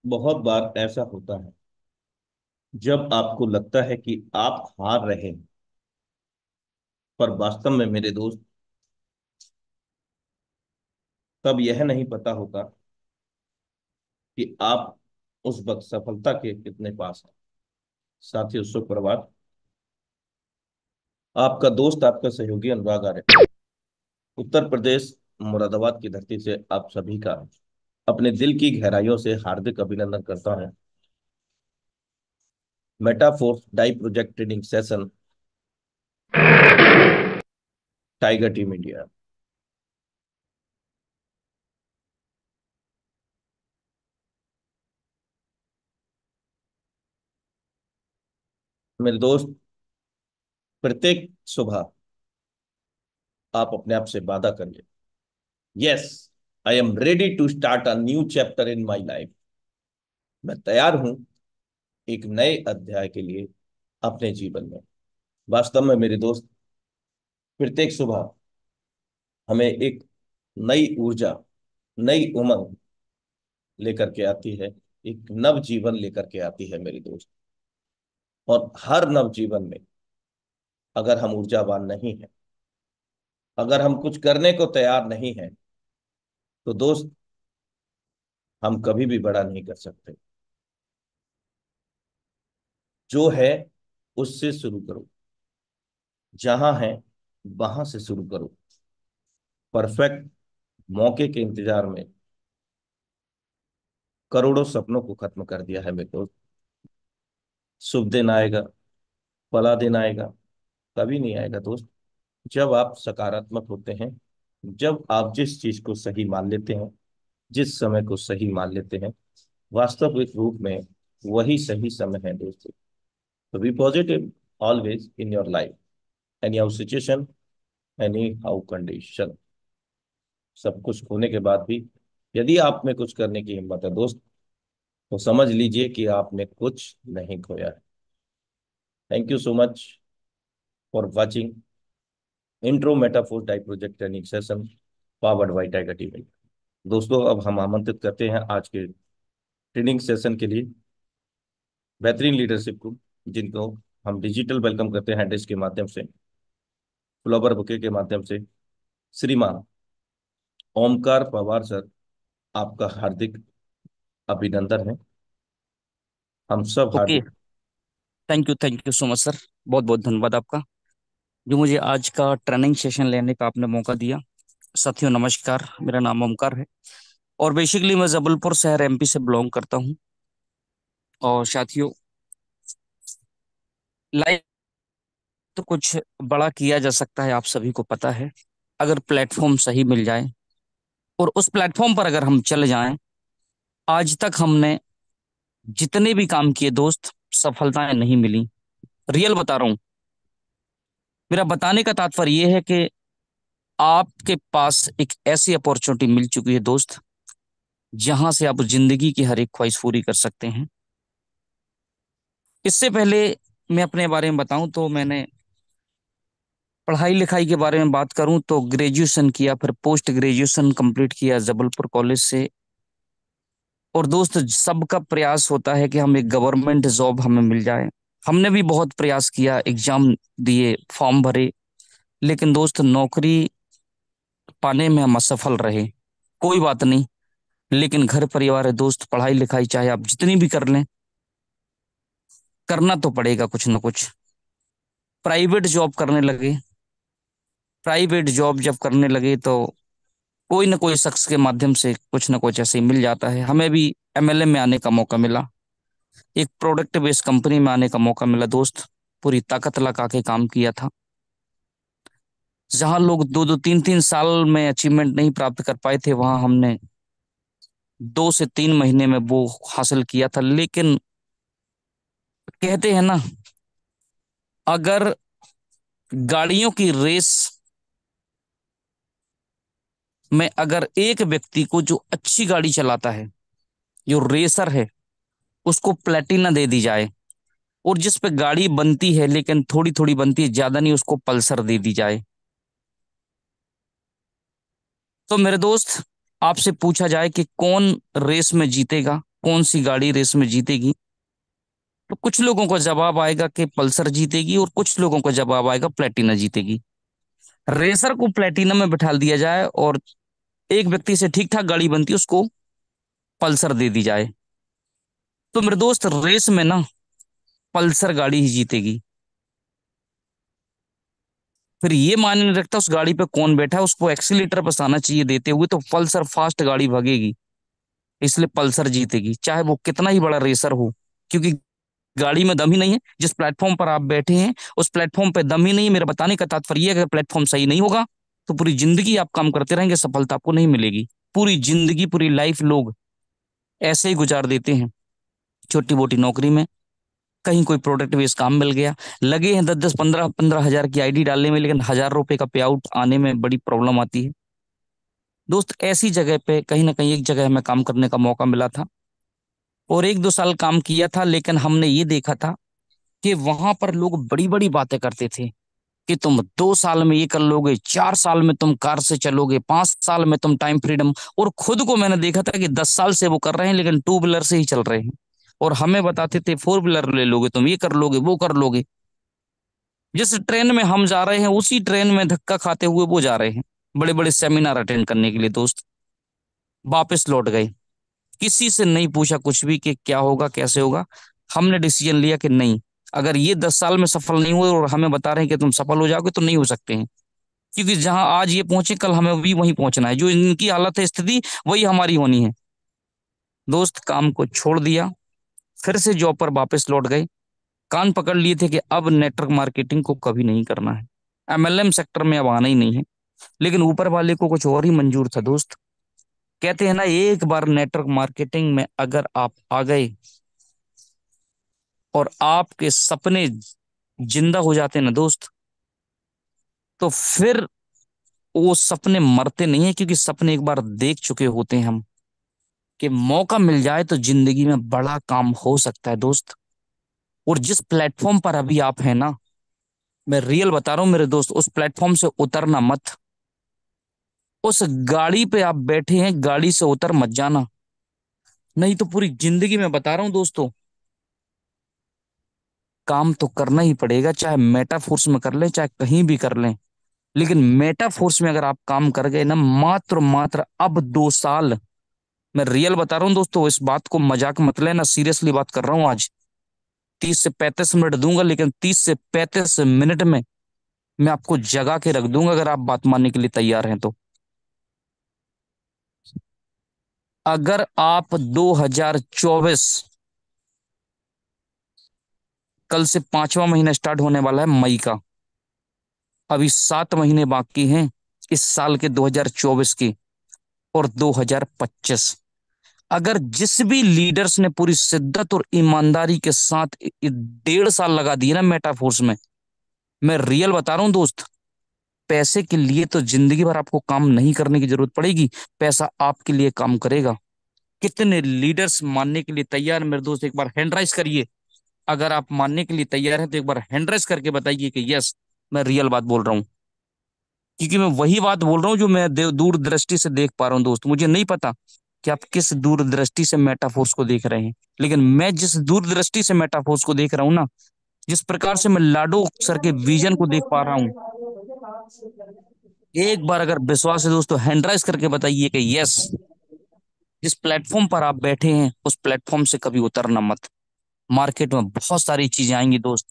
बहुत बार ऐसा होता है जब आपको लगता है कि आप हार रहे हैं, पर वास्तव में मेरे दोस्त तब यह नहीं पता होता कि आप उस वक्त सफलता के कितने पास हैं। साथियों, सुप्रभात। आपका दोस्त, आपका सहयोगी अनुराग आर्य, उत्तर प्रदेश मुरादाबाद की धरती से आप सभी का अपने दिल की गहराइयों से हार्दिक अभिनंदन करता हूं। मेटाफोर्स डाई project training session, tiger team India. मेरे दोस्त, प्रत्येक सुबह आप अपने आप से वादा करिए, yes, I am ready to start a new chapter in my life. मैं तैयार हूं एक नए अध्याय के लिए अपने जीवन में। वास्तव में मेरे दोस्त, प्रत्येक सुबह हमें एक नई ऊर्जा, नई उमंग लेकर के आती है, एक नव जीवन लेकर के आती है मेरे दोस्त। और हर नव जीवन में अगर हम ऊर्जावान नहीं हैं, अगर हम कुछ करने को तैयार नहीं हैं, तो दोस्त हम कभी भी बड़ा नहीं कर सकते। जो है उससे शुरू करो, जहां है वहां से शुरू करो। परफेक्ट मौके के इंतजार में करोड़ों सपनों को खत्म कर दिया है मेरे दोस्त। शुभ दिन आएगा, भला दिन आएगा, कभी नहीं आएगा दोस्त। जब आप सकारात्मक होते हैं, जब आप जिस चीज को सही मान लेते हैं, जिस समय को सही मान लेते हैं, वास्तविक रूप में वही सही समय है दोस्तों। तो be positive always in your life, anyhow situation, anyhow condition. सब कुछ होने के बाद भी यदि आप में कुछ करने की हिम्मत है दोस्त, तो समझ लीजिए कि आपने कुछ नहीं खोया है। Thank you so much for watching intro metaphor type project training session powered by Tiger TV. दोस्तों, अब हम आमंत्रित करते हैं आज के ट्रेनिंग सेशन के लिए बेहतरीन लीडरशिप को, जिनको हम डिजिटल वेलकम करते हैं डिश के माध्यम से, फ्लावर बुके के माध्यम से। श्रीमान ओमकार पवार सर, आपका हार्दिक अभिनंदन है। हम सब okay. Hardik. Thank you so much sir. बहुत बहुत धन्यवाद आपका, जो मुझे आज का ट्रेनिंग सेशन लेने का आपने मौका दिया। साथियों नमस्कार, मेरा नाम ओमकार है और बेसिकली मैं जबलपुर शहर एमपी से बिलोंग करता हूं। और साथियों, लाइफ तो कुछ बड़ा किया जा सकता है, आप सभी को पता है, अगर प्लेटफॉर्म सही मिल जाए और उस प्लेटफॉर्म पर अगर हम चल जाएं। आज तक हमने जितने भी काम किए दोस्त, सफलताएं नहीं मिली। रियल बता रहा हूं। मेरा बताने का तात्पर्य यह है कि आपके पास एक ऐसी अपॉर्चुनिटी मिल चुकी है दोस्त, जहां से आप जिंदगी की हर एक ख्वाहिश पूरी कर सकते हैं। इससे पहले मैं अपने बारे में बताऊं तो मैंने पढ़ाई लिखाई के बारे में बात करूं तो ग्रेजुएशन किया, फिर पोस्ट ग्रेजुएशन कंप्लीट किया जबलपुर कॉलेज से। और दोस्त, सबका प्रयास होता है कि हम एक गवर्नमेंट जॉब हमें मिल जाए। हमने भी बहुत प्रयास किया, एग्जाम दिए, फॉर्म भरे, लेकिन दोस्त नौकरी पाने में हम असफल रहे। कोई बात नहीं, लेकिन घर परिवार है दोस्त, पढ़ाई लिखाई चाहे आप जितनी भी कर लें, करना तो पड़ेगा कुछ ना कुछ। प्राइवेट जॉब करने लगे। प्राइवेट जॉब जब करने लगे तो कोई ना कोई शख्स के माध्यम से कुछ ना कुछ ऐसे ही मिल जाता है। हमें भी एमएलए में आने का मौका मिला, एक प्रोडक्ट बेस्ड कंपनी में आने का मौका मिला दोस्त। पूरी ताकत लगा के काम किया था। जहां लोग दो दो तीन तीन साल में अचीवमेंट नहीं प्राप्त कर पाए थे, वहां हमने 2 से 3 महीने में वो हासिल किया था। लेकिन कहते हैं ना, अगर गाड़ियों की रेस में अगर एक व्यक्ति को जो अच्छी गाड़ी चलाता है, जो रेसर है, उसको प्लेटिना दे दी जाए, और जिस पे गाड़ी बनती है लेकिन थोड़ी थोड़ी बनती है, ज्यादा नहीं, उसको पल्सर दे दी जाए, तो मेरे दोस्त आपसे पूछा जाए कि कौन रेस में जीतेगा, कौन सी गाड़ी रेस में जीतेगी, तो कुछ लोगों का जवाब आएगा कि पल्सर जीतेगी, और कुछ लोगों का जवाब आएगा प्लेटिना जीतेगी। रेसर को प्लेटिनम में बिठा दिया जाए और एक व्यक्ति से ठीक ठाक गाड़ी बनती है उसको पल्सर दे दी जाए, तो मेरे दोस्त रेस में ना पल्सर गाड़ी ही जीतेगी। फिर ये मायने नहीं रखता उस गाड़ी पे कौन बैठा है, उसको एक्सीलेटर पर आना चाहिए देते हुए, तो पल्सर फास्ट गाड़ी भागेगी, इसलिए पल्सर जीतेगी चाहे वो कितना ही बड़ा रेसर हो। क्योंकि गाड़ी में दम ही नहीं है, जिस प्लेटफॉर्म पर आप बैठे हैं उस प्लेटफॉर्म पे दम ही नहीं है। मेरा बताने का तात्पर्य है कि अगर प्लेटफॉर्म सही नहीं होगा तो पूरी जिंदगी आप काम करते रहेंगे, सफलता आपको नहीं मिलेगी। पूरी जिंदगी, पूरी लाइफ लोग ऐसे ही गुजार देते हैं, छोटी मोटी नौकरी में, कहीं कोई प्रोडक्ट बेस्ड काम मिल गया, लगे हैं 10 10 15 15 हजार की आईडी डालने में, लेकिन 1,000 रुपए का पे आउट आने में बड़ी प्रॉब्लम आती है। दोस्त ऐसी जगह पे कहीं ना कहीं एक जगह हमें काम करने का मौका मिला था, और 1 2 साल काम किया था, लेकिन हमने ये देखा था कि वहां पर लोग बड़ी बड़ी बातें करते थे कि तुम 2 साल में ये कर लोगे, 4 साल में तुम कार से चलोगे, 5 साल में तुम टाइम फ्रीडम। और खुद को मैंने देखा था कि 10 साल से वो कर रहे हैं लेकिन टू व्हीलर से ही चल रहे हैं, और हमें बताते थे 4 व्हीलर ले लोगे तुम, ये कर लोगे, वो कर लोगे। जिस ट्रेन में हम जा रहे हैं उसी ट्रेन में धक्का खाते हुए वो जा रहे हैं बड़े बड़े सेमिनार अटेंड करने के लिए। दोस्त वापस लौट गए, किसी से नहीं पूछा कुछ भी कि क्या होगा कैसे होगा। हमने डिसीजन लिया कि नहीं, अगर ये 10 साल में सफल नहीं हुए और हमें बता रहे हैं कि तुम सफल हो जाओगे, तो नहीं हो सकते हैं। क्योंकि जहां आज ये पहुंचे कल हमें भी वहीं पहुंचना है, जो इनकी हालत है, स्थिति वही हमारी होनी है। दोस्त काम को छोड़ दिया, फिर से जॉब पर वापस लौट गए, कान पकड़ लिए थे कि अब नेटवर्क मार्केटिंग को कभी नहीं करना है, एमएलएम सेक्टर में अब आना ही नहीं है। लेकिन ऊपर वाले को कुछ और ही मंजूर था दोस्त। कहते हैं ना, एक बार नेटवर्क मार्केटिंग में अगर आप आ गए और आपके सपने जिंदा हो जाते हैं ना दोस्त, तो फिर वो सपने मरते नहीं है, क्योंकि सपने एक बार देख चुके होते हैं हम कि मौका मिल जाए तो जिंदगी में बड़ा काम हो सकता है दोस्त। और जिस प्लेटफॉर्म पर अभी आप हैं ना, मैं रियल बता रहा हूं मेरे दोस्त, उस प्लेटफॉर्म से उतरना मत। उस गाड़ी पे आप बैठे हैं, गाड़ी से उतर मत जाना, नहीं तो पूरी जिंदगी में बता रहा हूं दोस्तों, काम तो करना ही पड़ेगा, चाहे मेटाफोर्स में कर लें चाहे कहीं भी कर लें। लेकिन मेटाफोर्स में अगर आप काम कर गए ना, मात्र मात्र अब 2 साल, मैं रियल बता रहा हूँ दोस्तों, इस बात को मजाक मत लेना, सीरियसली बात कर रहा हूँ आज। 30 से 35 मिनट दूंगा, लेकिन 30 से 35 मिनट में मैं आपको जगा के रख दूंगा, अगर आप बात मानने के लिए तैयार हैं तो। अगर आप 2024, कल से 5वां महीना स्टार्ट होने वाला है मई का, अभी 7 महीने बाकी हैं इस साल के 2024 के, और 2025, अगर जिस भी लीडर्स ने पूरी शिद्दत और ईमानदारी के साथ 1.5 साल लगा दिए ना मेटाफोर्स में, मैं रियल बता रहा हूं दोस्त, पैसे के लिए तो जिंदगी भर आपको काम नहीं करने की जरूरत पड़ेगी, पैसा आपके लिए काम करेगा। कितने लीडर्स मानने के लिए तैयार हैं मेरे दोस्त, एक बार हैंड राइज करिए। अगर आप मानने के लिए तैयार हैं तो एक बार हैंड राइज करके बताइए कि यस, मैं रियल बात बोल रहा हूँ। क्योंकि मैं वही बात बोल रहा हूँ जो मैं दूरदृष्टि से देख पा रहा हूँ दोस्त। मुझे नहीं पता कि आप किस दूरदृष्टि से मेटाफोर्स को देख रहे हैं, लेकिन मैं जिस दूरदृष्टि से मेटाफोर्स को देख रहा हूँ ना, जिस प्रकार से मैं लाडो सर के विजन को देख पा रहा हूँ, एक बार अगर विश्वास है दोस्तों, हैंडराइज करके बताइए कि यस, जिस प्लेटफॉर्म पर आप बैठे हैं उस प्लेटफॉर्म से कभी उतरना मत। मार्केट में बहुत सारी चीजें आएंगी दोस्त,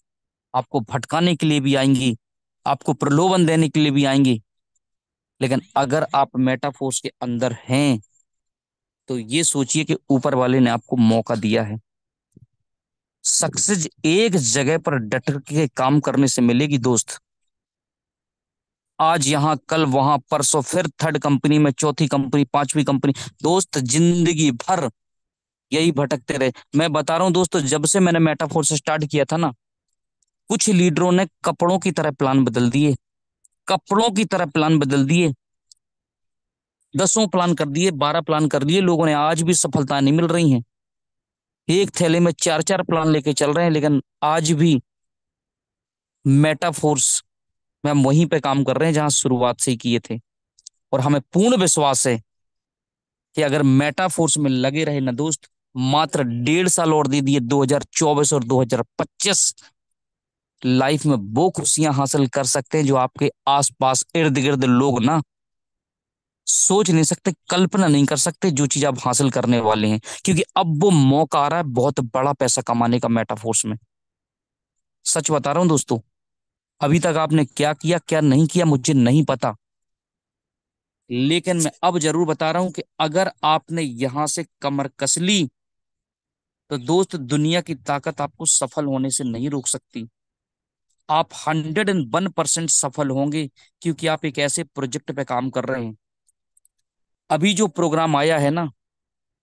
आपको भटकाने के लिए भी आएंगी, आपको प्रलोभन देने के लिए भी आएंगी, लेकिन अगर आप मेटाफोर्स के अंदर हैं तो ये सोचिए कि ऊपर वाले ने आपको मौका दिया है। सक्सेस एक जगह पर डट के काम करने से मिलेगी दोस्त। आज यहाँ कल वहां, परसों फिर थर्ड कंपनी में, चौथी कंपनी, पांचवी कंपनी, दोस्त जिंदगी भर यही भटकते रहे। मैं बता रहा हूँ दोस्तों, जब से मैंने मेटाफोर से स्टार्ट किया था ना, कुछ लीडरों ने कपड़ों की तरह प्लान बदल दिए, कपड़ों की तरह प्लान बदल दिए, 10 प्लान कर दिए, 12 प्लान कर दिए, लोगों ने आज भी सफलता नहीं मिल रही है। एक थैले में चार चार प्लान लेके चल रहे हैं, लेकिन आज भी मेटाफोर्स में हम वहीं पे काम कर रहे हैं जहां शुरुआत से ही किए थे। और हमें पूर्ण विश्वास है कि अगर मेटाफोर्स में लगे रहे ना दोस्त, मात्र 1.5 साल और दे दिए, 2024 और 2025, लाइफ में वो खुशियां हासिल कर सकते हैं जो आपके आसपास इर्द गिर्द लोग ना सोच नहीं सकते, कल्पना नहीं कर सकते, जो चीज आप हासिल करने वाले हैं। क्योंकि अब वो मौका आ रहा है बहुत बड़ा पैसा कमाने का मेटाफोर्स में। सच बता रहा हूं दोस्तों। अभी तक आपने क्या किया क्या नहीं किया मुझे नहीं पता, लेकिन मैं अब जरूर बता रहा हूं कि अगर आपने यहां से कमर कस ली, तो दोस्त दुनिया की ताकत आपको सफल होने से नहीं रोक सकती। आप 101% सफल होंगे, क्योंकि आप एक ऐसे प्रोजेक्ट पे काम कर रहे हैं। अभी जो प्रोग्राम आया है ना,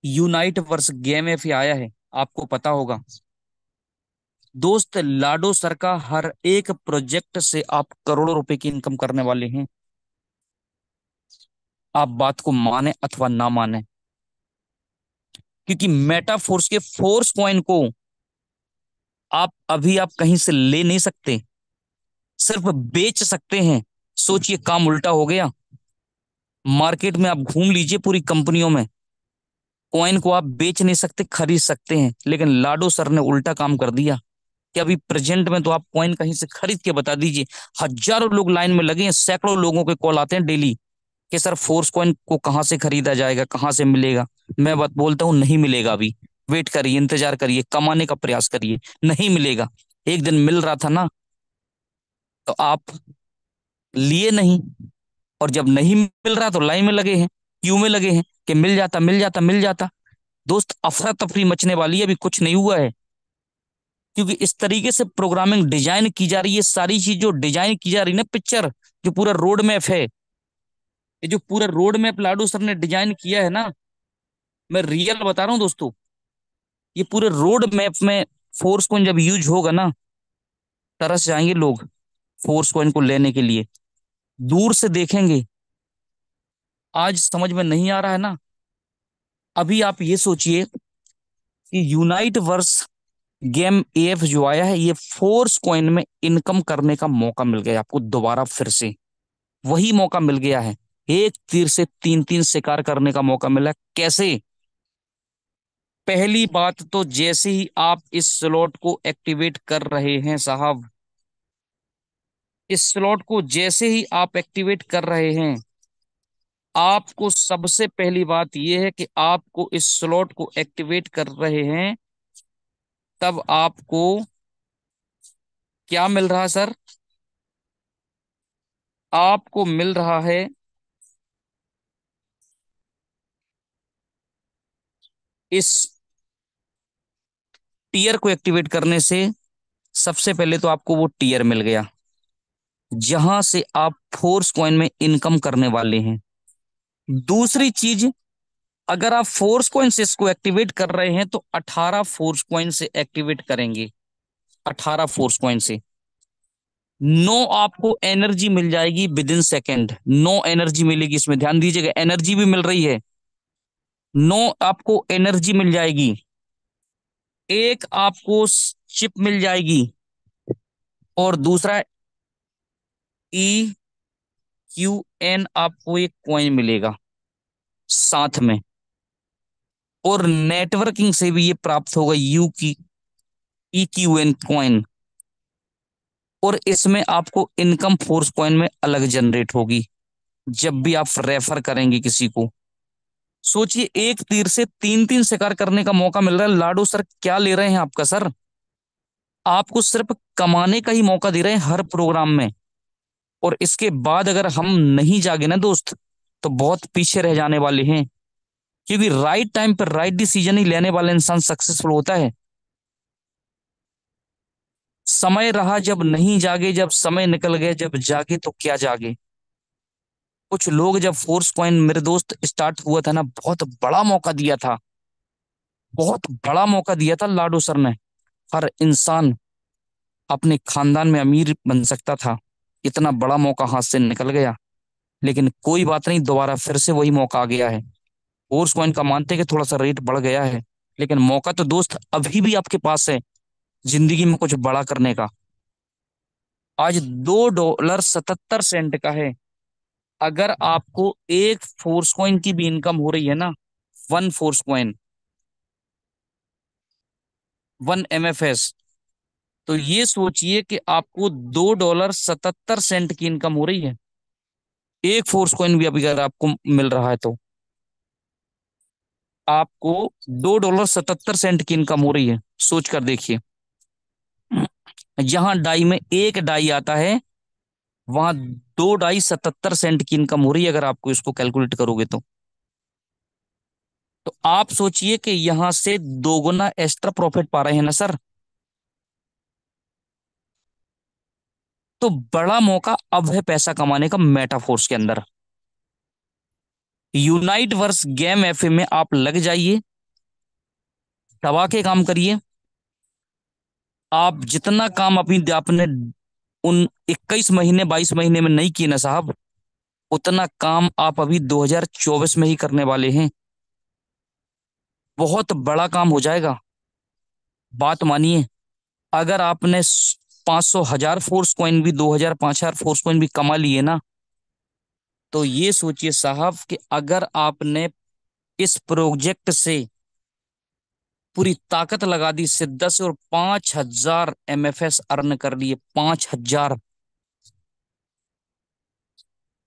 यूनाइट वर्स गेम एफ आया है, आपको पता होगा दोस्त। लाडो सर का हर एक प्रोजेक्ट से आप करोड़ों रुपए की इनकम करने वाले हैं। आप बात को माने अथवा ना माने, क्योंकि मेटाफोर्स के फोर्स कॉइन को आप कहीं से ले नहीं सकते, सिर्फ बेच सकते हैं। सोचिए, काम उल्टा हो गया। मार्केट में आप घूम लीजिए, पूरी कंपनियों में कॉइन को आप बेच नहीं सकते, खरीद सकते हैं, लेकिन लाडो सर ने उल्टा काम कर दिया कि अभी प्रेजेंट में तो आप कॉइन कहीं से खरीद के बता दीजिए। हजारों लोग लाइन में लगे हैं, सैकड़ों लोगों के कॉल आते हैं डेली कि सर फोर्स कॉइन को कहाँ से खरीदा जाएगा, कहाँ से मिलेगा। मैं बात बोलता हूँ, नहीं मिलेगा अभी। वेट करिए, इंतजार करिए, कमाने का प्रयास करिए, नहीं मिलेगा। एक दिन मिल रहा था ना, तो आप लिए नहीं, और जब नहीं मिल रहा तो लाइन में लगे हैं, क्यों में लगे हैं कि मिल जाता मिल जाता मिल जाता। दोस्त, अफरा तफरी मचने वाली है, अभी कुछ नहीं हुआ है। क्योंकि इस तरीके से प्रोग्रामिंग डिजाइन की जा रही है, सारी चीज जो डिजाइन की जा रही है ना, पिक्चर, जो पूरा रोड मैप है, ये जो पूरा रोड मैप लाडू सर ने डिजाइन किया है ना, मैं रियल बता रहा हूँ दोस्तों। ये पूरे रोड मैप में फोर्स कॉइन जब यूज होगा ना, तरस जाएंगे लोग फोर्स कॉइन को लेने के लिए। दूर से देखेंगे, आज समझ में नहीं आ रहा है ना। अभी आप ये सोचिए कि यूनाइट वर्स गेम एफ जो आया है, ये फोर्स कॉइन में इनकम करने का मौका मिल गया आपको दोबारा फिर से। वही मौका मिल गया है, एक तीर से तीन तीन शिकार करने का मौका मिला। कैसे? पहली बात तो, जैसे ही आप इस स्लॉट को एक्टिवेट कर रहे हैं साहब, इस स्लॉट को जैसे ही आप एक्टिवेट कर रहे हैं, आपको सबसे पहली बात यह है कि आपको इस स्लॉट को एक्टिवेट कर रहे हैं, तब आपको क्या मिल रहा है सर? आपको मिल रहा है इस टीयर को एक्टिवेट करने से, सबसे पहले तो आपको वो टीयर मिल गया जहां से आप फोर्स कॉइन में इनकम करने वाले हैं। दूसरी चीज, अगर आप फोर्स कॉइन से इसको एक्टिवेट कर रहे हैं, तो 18 फोर्स कॉइन से एक्टिवेट करेंगे। 18 फोर्स कॉइन से 9 आपको एनर्जी मिल जाएगी विद इन सेकेंड। 9 एनर्जी मिलेगी, इसमें ध्यान दीजिएगा, एनर्जी भी मिल रही है। 9 आपको एनर्जी मिल जाएगी। एक आपको चिप मिल जाएगी, और दूसरा EQN आपको एक कॉइन मिलेगा साथ में। और नेटवर्किंग से भी ये प्राप्त होगा, यू की EQN कॉइन। और इसमें आपको इनकम फोर्स कॉइन में अलग जनरेट होगी जब भी आप रेफर करेंगे किसी को। सोचिए, एक तीर से तीन तीन शिकार करने का मौका मिल रहा है। लाडो सर क्या ले रहे हैं आपका सर? आपको सिर्फ कमाने का ही मौका दे रहे हैं हर प्रोग्राम में। और इसके बाद अगर हम नहीं जागे ना दोस्त, तो बहुत पीछे रह जाने वाले हैं। क्योंकि राइट टाइम पर राइट डिसीजन ही लेने वाला इंसान सक्सेसफुल होता है। समय रहा जब नहीं जागे, जब समय निकल गया जब जागे तो क्या जागे। कुछ लोग, जब फोर्स कॉइन मेरे दोस्त स्टार्ट हुआ था ना, बहुत बड़ा मौका दिया था, बहुत बड़ा मौका दिया था लाडो सर ने। हर इंसान अपने खानदान में अमीर बन सकता था, इतना बड़ा मौका हाथ से निकल गया। लेकिन कोई बात नहीं, दोबारा फिर से वही मौका आ गया है। फोर्स कॉइन का मानते हैं कि थोड़ा सा रेट बढ़ गया है, लेकिन मौका तो दोस्त अभी भी आपके पास है जिंदगी में कुछ बड़ा करने का। आज $2.77 का है। अगर आपको एक फोर्स कॉइन की भी इनकम हो रही है ना, वन फोर्स कॉइन, 1 MFS। तो ये सोचिए कि आपको $2.77 की इनकम हो रही है, एक फोर्स कॉइन भी अभी अगर आपको मिल रहा है तो आपको $2.77 की इनकम हो रही है। सोच कर देखिए, जहां डाई में एक डाई आता है, वहां 2 डाई 77 सेंट की इनकम हो रही है, अगर आपको इसको कैलकुलेट करोगे तो आप सोचिए कि यहां से दोगुना एक्स्ट्रा प्रॉफिट पा रहे हैं ना सर। तो बड़ा मौका अब है पैसा कमाने का मेटाफोर्स के अंदर। यूनाइट वर्स गेम एफए में आप लग जाइए, दबा के काम करिए। आप जितना काम अभी आपने उन 21 महीने 22 महीने में नहीं किए ना साहब, उतना काम आप अभी 2024 में ही करने वाले हैं। बहुत बड़ा काम हो जाएगा। बात मानिए, अगर आपने 500 हजार फोर्स कॉइन भी, 2000 5000 फोर्स कॉइन भी कमा लिए ना, तो ये सोचिए साहब कि अगर आपने इस प्रोजेक्ट से पूरी ताकत लगा दी, शिद्दत से, और 5000 MFS अर्न कर लिए, 5000।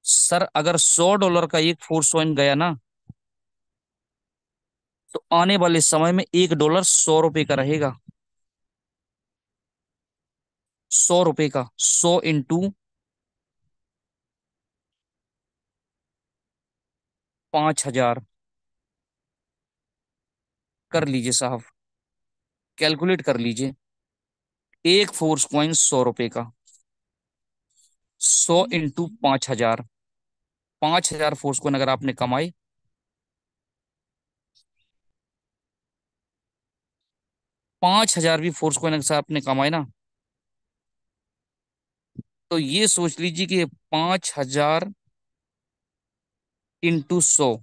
सर अगर $100 का एक फोर्स कॉइन गया ना, तो आने वाले समय में $1 100 का रहेगा। 100 का 100 इंटू 5000 कर लीजिए साहब, कैलकुलेट कर लीजिए। एक फोर्स कॉइन $100 का, 100 इंटू 5000, 5000 फोर्स कॉइन अगर आपने कमाए, 5000 भी फोर्स कॉइन अगर आपने कमाए ना, तो ये सोच लीजिए कि 5000 इंटू 100,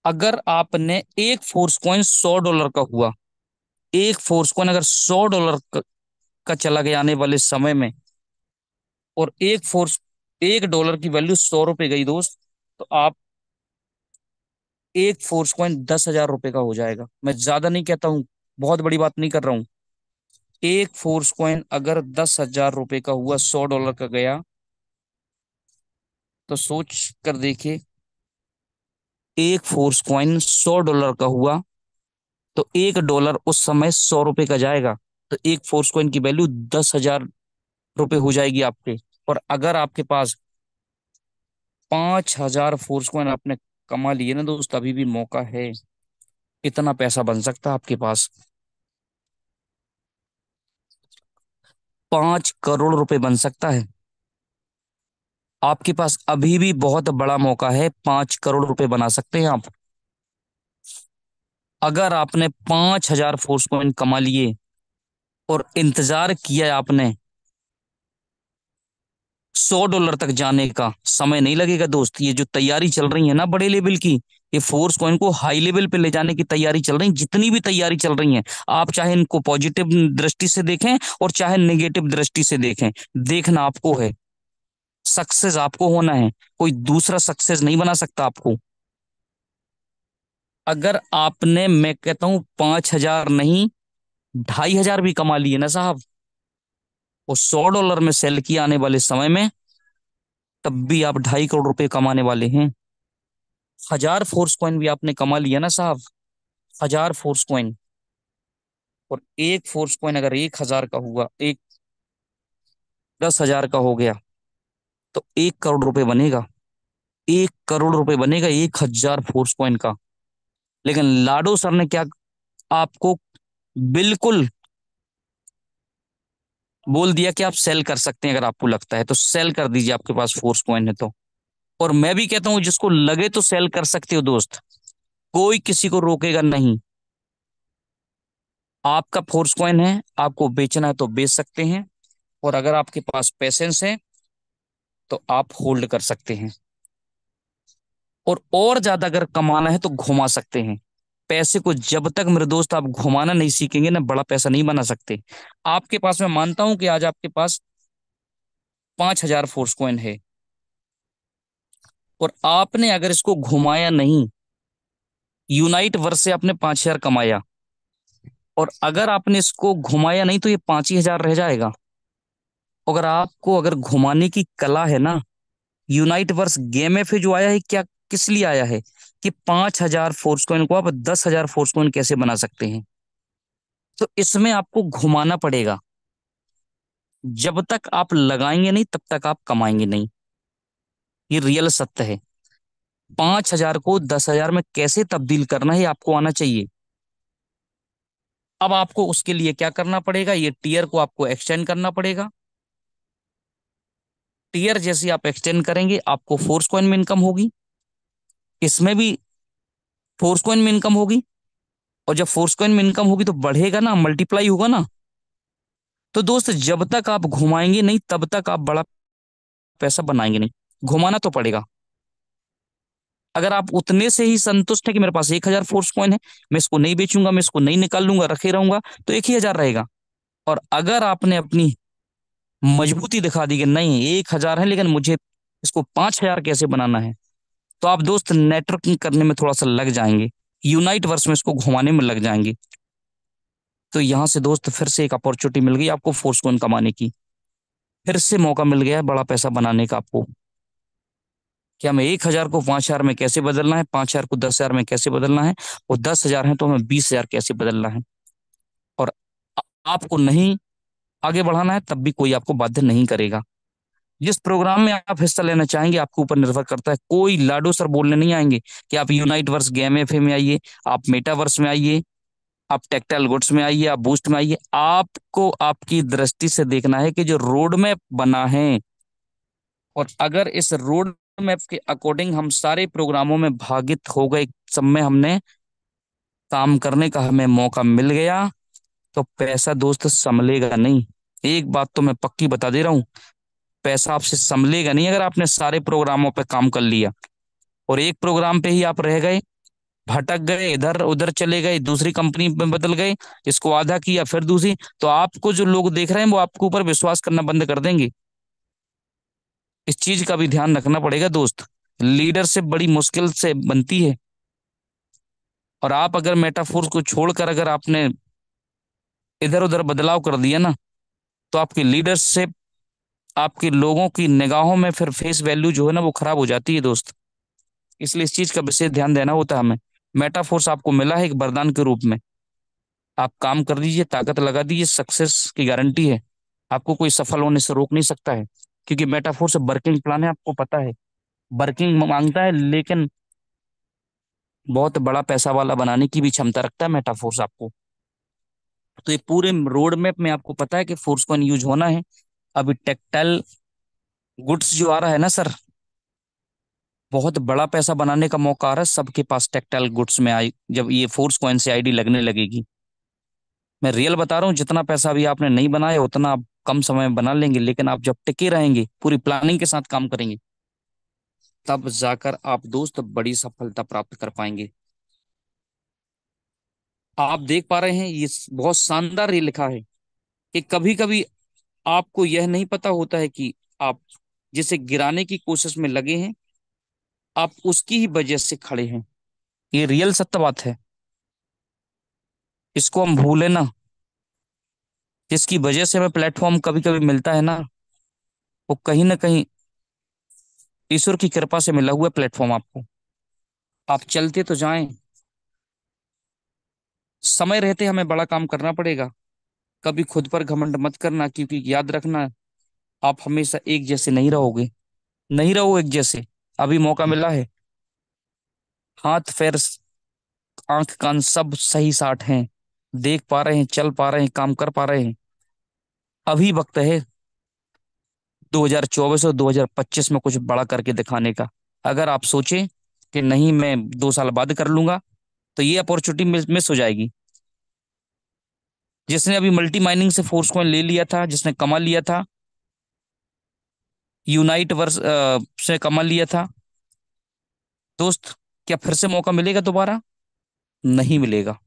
अगर आपने एक फोर्स कॉइन $100 का हुआ, एक फोर्स कॉइन अगर $100 का चला गया आने वाले समय में, और $1 की वैल्यू $100 गई दोस्त, तो आप एक फोर्स कॉइन $10,000 का हो जाएगा। मैं ज्यादा नहीं कहता हूँ, बहुत बड़ी बात नहीं कर रहा हूँ। एक फोर्स कॉइन अगर $10,000 का हुआ, $100 का गया, तो सोच कर देखिए, एक फोर्स कॉइन $100 का हुआ, तो $1 उस समय $100 का जाएगा, तो एक फोर्स कॉइन की वैल्यू $10,000 हो जाएगी आपके। और अगर आपके पास 5000 फोर्स कॉइन आपने कमा लिए ना दोस्त, अभी भी मौका है, इतना पैसा बन सकता है आपके पास। 5 करोड़ रुपए बन सकता है आपके पास, अभी भी बहुत बड़ा मौका है, 5 करोड़ रुपए बना सकते हैं आप। अगर आपने 5000 फोर्स कॉइन कमा लिए और इंतजार किया आपने, $100 तक जाने का समय नहीं लगेगा दोस्त। ये जो तैयारी चल रही है ना बड़े लेवल की, ये फोर्स कॉइन को हाई लेवल पे ले जाने की तैयारी चल रही है, जितनी भी तैयारी चल रही है, आप चाहे इनको पॉजिटिव दृष्टि से देखें और चाहे नेगेटिव दृष्टि से देखें, देखना आपको है। सक्सेस आपको होना है, कोई दूसरा सक्सेस नहीं बना सकता आपको। अगर आपने, मैं कहता हूं 5000 नहीं, 2500 भी कमा लिए ना साहब, वो $100 में सेल किया आने वाले समय में, तब भी आप 2.5 करोड़ रुपए कमाने वाले हैं। 1000 फोर्स कॉइन भी आपने कमा लिया ना साहब, 1000 फोर्स कॉइन, और एक फोर्स कॉइन अगर 1000 का हुआ, एक 10,000 का हो गया, तो 1 करोड़ रुपए बनेगा। 1 करोड़ रुपए बनेगा 1000 फोर्स कॉइन का। लेकिन लाडो सर ने क्या आपको बिल्कुल बोल दिया कि आप सेल कर सकते हैं, अगर आपको लगता है तो सेल कर दीजिए, आपके पास फोर्स कॉइन है तो। और मैं भी कहता हूं, जिसको लगे तो सेल कर सकते हो दोस्त, कोई किसी को रोकेगा नहीं। आपका फोर्स कॉइन है, आपको बेचना है तो बेच सकते हैं, और अगर आपके पास पेशेंस है तो आप होल्ड कर सकते हैं। और ज्यादा अगर कमाना है तो घुमा सकते हैं। पैसे को जब तक मेरे दोस्त आप घुमाना नहीं सीखेंगे ना, बड़ा पैसा नहीं बना सकते। आपके पास, मैं मानता हूं कि आज आपके पास 5000 फोर्स कॉइन है, और आपने अगर इसको घुमाया नहीं, यूनाइट वर्स से आपने 5,000 कमाया, और अगर आपने इसको घुमाया नहीं तो ये 5 ही हजार रह जाएगा। अगर आपको अगर घुमाने की कला है ना, यूनाइट वर्स गेम एफ जो आया है क्या, किस लिए आया है, कि 5,000 फोर्स कॉइन को आप 10,000 फोर्स कॉइन कैसे बना सकते हैं। तो इसमें आपको घुमाना पड़ेगा। जब तक आप लगाएंगे नहीं तब तक आप कमाएंगे नहीं। ये रियल सत्य है। 5,000 को 10,000 में कैसे तब्दील करना है आपको आना चाहिए। अब आपको उसके लिए क्या करना पड़ेगा, ये टीयर को आपको एक्सटेंड करना पड़ेगा। टीयर जैसे आप एक्सटेंड करेंगे आपको फोर्स कॉइन में इनकम होगी, इसमें भी फोर्स कॉइन में इनकम होगी। और जब फोर्स कॉइन में इनकम होगी तो बढ़ेगा ना, मल्टीप्लाई होगा ना। तो दोस्त जब तक आप घुमाएंगे नहीं तब तक आप बड़ा पैसा बनाएंगे नहीं। घुमाना तो पड़ेगा। अगर आप उतने से ही संतुष्ट है कि मेरे पास 1,000 फोर्स कॉइन है, मैं इसको नहीं बेचूंगा, मैं इसको नहीं निकाल लूंगा, रखे रहूंगा, तो 1 ही हजार रहेगा। और अगर आपने अपनी मजबूती दिखा दी कि नहीं 1,000 है लेकिन मुझे इसको 5,000 कैसे बनाना है, तो आप दोस्त नेटवर्किंग करने में थोड़ा सा लग जाएंगे, यूनाइट वर्स में इसको घुमाने में लग जाएंगे। तो यहां से दोस्त फिर से एक अपॉर्चुनिटी मिल गई आपको फोर्स कॉइन कमाने की। फिर से मौका मिल गया है बड़ा पैसा बनाने का आपको। कि हमें 1,000 को 5,000 में कैसे बदलना है, 5,000 को 10,000 में कैसे बदलना है, और 10,000 है तो हमें 20,000 कैसे बदलना है। और आपको नहीं आगे बढ़ाना है तब भी कोई आपको बाध्य नहीं करेगा। जिस प्रोग्राम में आप हिस्सा लेना चाहेंगे आपके ऊपर निर्भर करता है। कोई लाडो सर बोलने नहीं आएंगे कि आप यूनाइट वर्स गेम एफ में आइए, आप मेटावर्स में आइए, आप टेक्टाइल गुड्स में आइए, आप बूस्ट में आइए। आपको आपकी दृष्टि से देखना है कि जो रोड मैप बना है, और अगर इस रोड मैप के अकॉर्डिंग हम सारे प्रोग्रामों में भागित हो गए, सब में हमने काम करने का हमें मौका मिल गया, तो पैसा दोस्त संभलेगा नहीं। एक बात तो मैं पक्की बता दे रहा हूं, पैसा आपसे संभलेगा नहीं अगर आपने सारे प्रोग्रामों पे काम कर लिया और एक प्रोग्राम पे ही आप रह गए, भटक गए, इधर उधर चले गए, दूसरी कंपनी में बदल गए, इसको आधा किया फिर दूसरी, तो आपको जो लोग देख रहे हैं वो आपके ऊपर विश्वास करना बंद कर देंगे। इस चीज का भी ध्यान रखना पड़ेगा दोस्त। लीडरशिप बड़ी मुश्किल से बनती है, और आप अगर मेटाफोर्स को छोड़कर अगर आपने इधर उधर बदलाव कर दिया ना, तो आपकी लीडरशिप, आपके लोगों की निगाहों में फिर फेस वैल्यू जो है ना वो खराब हो जाती है दोस्त। इसलिए इस चीज का विशेष ध्यान देना होता है हमें। मेटाफोर्स आपको मिला है एक वरदान के रूप में। आप काम कर दीजिए, ताकत लगा दीजिए, सक्सेस की गारंटी है। आपको कोई सफल होने से रोक नहीं सकता है, क्योंकि मेटाफोर्स वर्किंग प्लान है, आपको पता है। वर्किंग मांगता है लेकिन बहुत बड़ा पैसा वाला बनाने की भी क्षमता रखता है मेटाफोर्स आपको। तो ये पूरे रोड मैप में आपको पता है कि फोर्स कौन यूज होना है। अभी टेक्टाइल गुड्स जो आ रहा है ना सर, बहुत बड़ा पैसा बनाने का मौका आ रहा है सबके पास टेक्टाइल गुड्स में। आई जब ये फोर्स कॉइन से आईडी लगने लगेगी, मैं रियल बता रहा हूँ, जितना पैसा अभी आपने नहीं बनाया उतना आप कम समय में बना लेंगे, लेकिन आप जब टिके रहेंगे, पूरी प्लानिंग के साथ काम करेंगे, तब जाकर आप दोस्त बड़ी सफलता प्राप्त कर पाएंगे। आप देख पा रहे हैं ये बहुत शानदार ये लिखा है कि कभी कभी आपको यह नहीं पता होता है कि आप जिसे गिराने की कोशिश में लगे हैं, आप उसकी ही वजह से खड़े हैं। ये रियल सत्य बात है। इसको हम भूले ना। जिसकी वजह से हमें प्लेटफॉर्म कभी कभी मिलता है ना, वो कहीं ना कहीं ईश्वर की कृपा से मिला हुआ प्लेटफॉर्म आपको। आप चलते तो जाएं। समय रहते हमें बड़ा काम करना पड़ेगा। कभी खुद पर घमंड मत करना, क्योंकि याद रखना, आप हमेशा एक जैसे नहीं रहोगे। नहीं रहो एक जैसे। अभी मौका मिला है, हाथ पैर आंख कान सब सही साट हैं, देख पा रहे हैं, चल पा रहे हैं, काम कर पा रहे हैं। अभी वक्त है 2024 और 2025 में कुछ बड़ा करके दिखाने का। अगर आप सोचें कि नहीं मैं 2 साल बाद कर लूंगा, तो ये अपॉर्चुनिटी मिस हो जाएगी। जिसने अभी मल्टी माइनिंग से फोर्स कॉइन ले लिया था, जिसने कमा लिया था, यूनाइट वर्स से कमा लिया था, दोस्त, क्या फिर से मौका मिलेगा दोबारा? नहीं मिलेगा।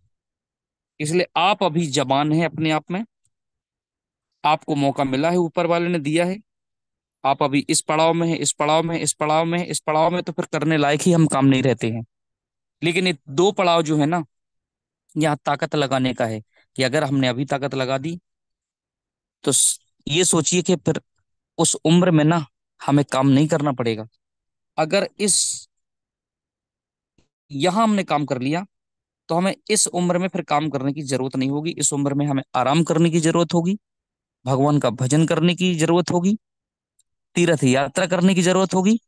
इसलिए आप अभी जवान हैं अपने आप में। आपको मौका मिला है, ऊपर वाले ने दिया है। आप अभी इस पड़ाव में है, इस पड़ाव में है, इस पड़ाव में है, इस पड़ाव में, तो फिर करने लायक ही हम काम नहीं रहते हैं। लेकिन ये दो पड़ाव जो है ना, यहाँ ताकत लगाने का है कि अगर हमने अभी ताकत लगा दी तो ये सोचिए कि फिर उस उम्र में ना हमें काम नहीं करना पड़ेगा। अगर इस यहाँ हमने काम कर लिया तो हमें इस उम्र में फिर काम करने की जरूरत नहीं होगी। इस उम्र में हमें आराम करने की जरूरत होगी, भगवान का भजन करने की जरूरत होगी, तीर्थ यात्रा करने की जरूरत होगी,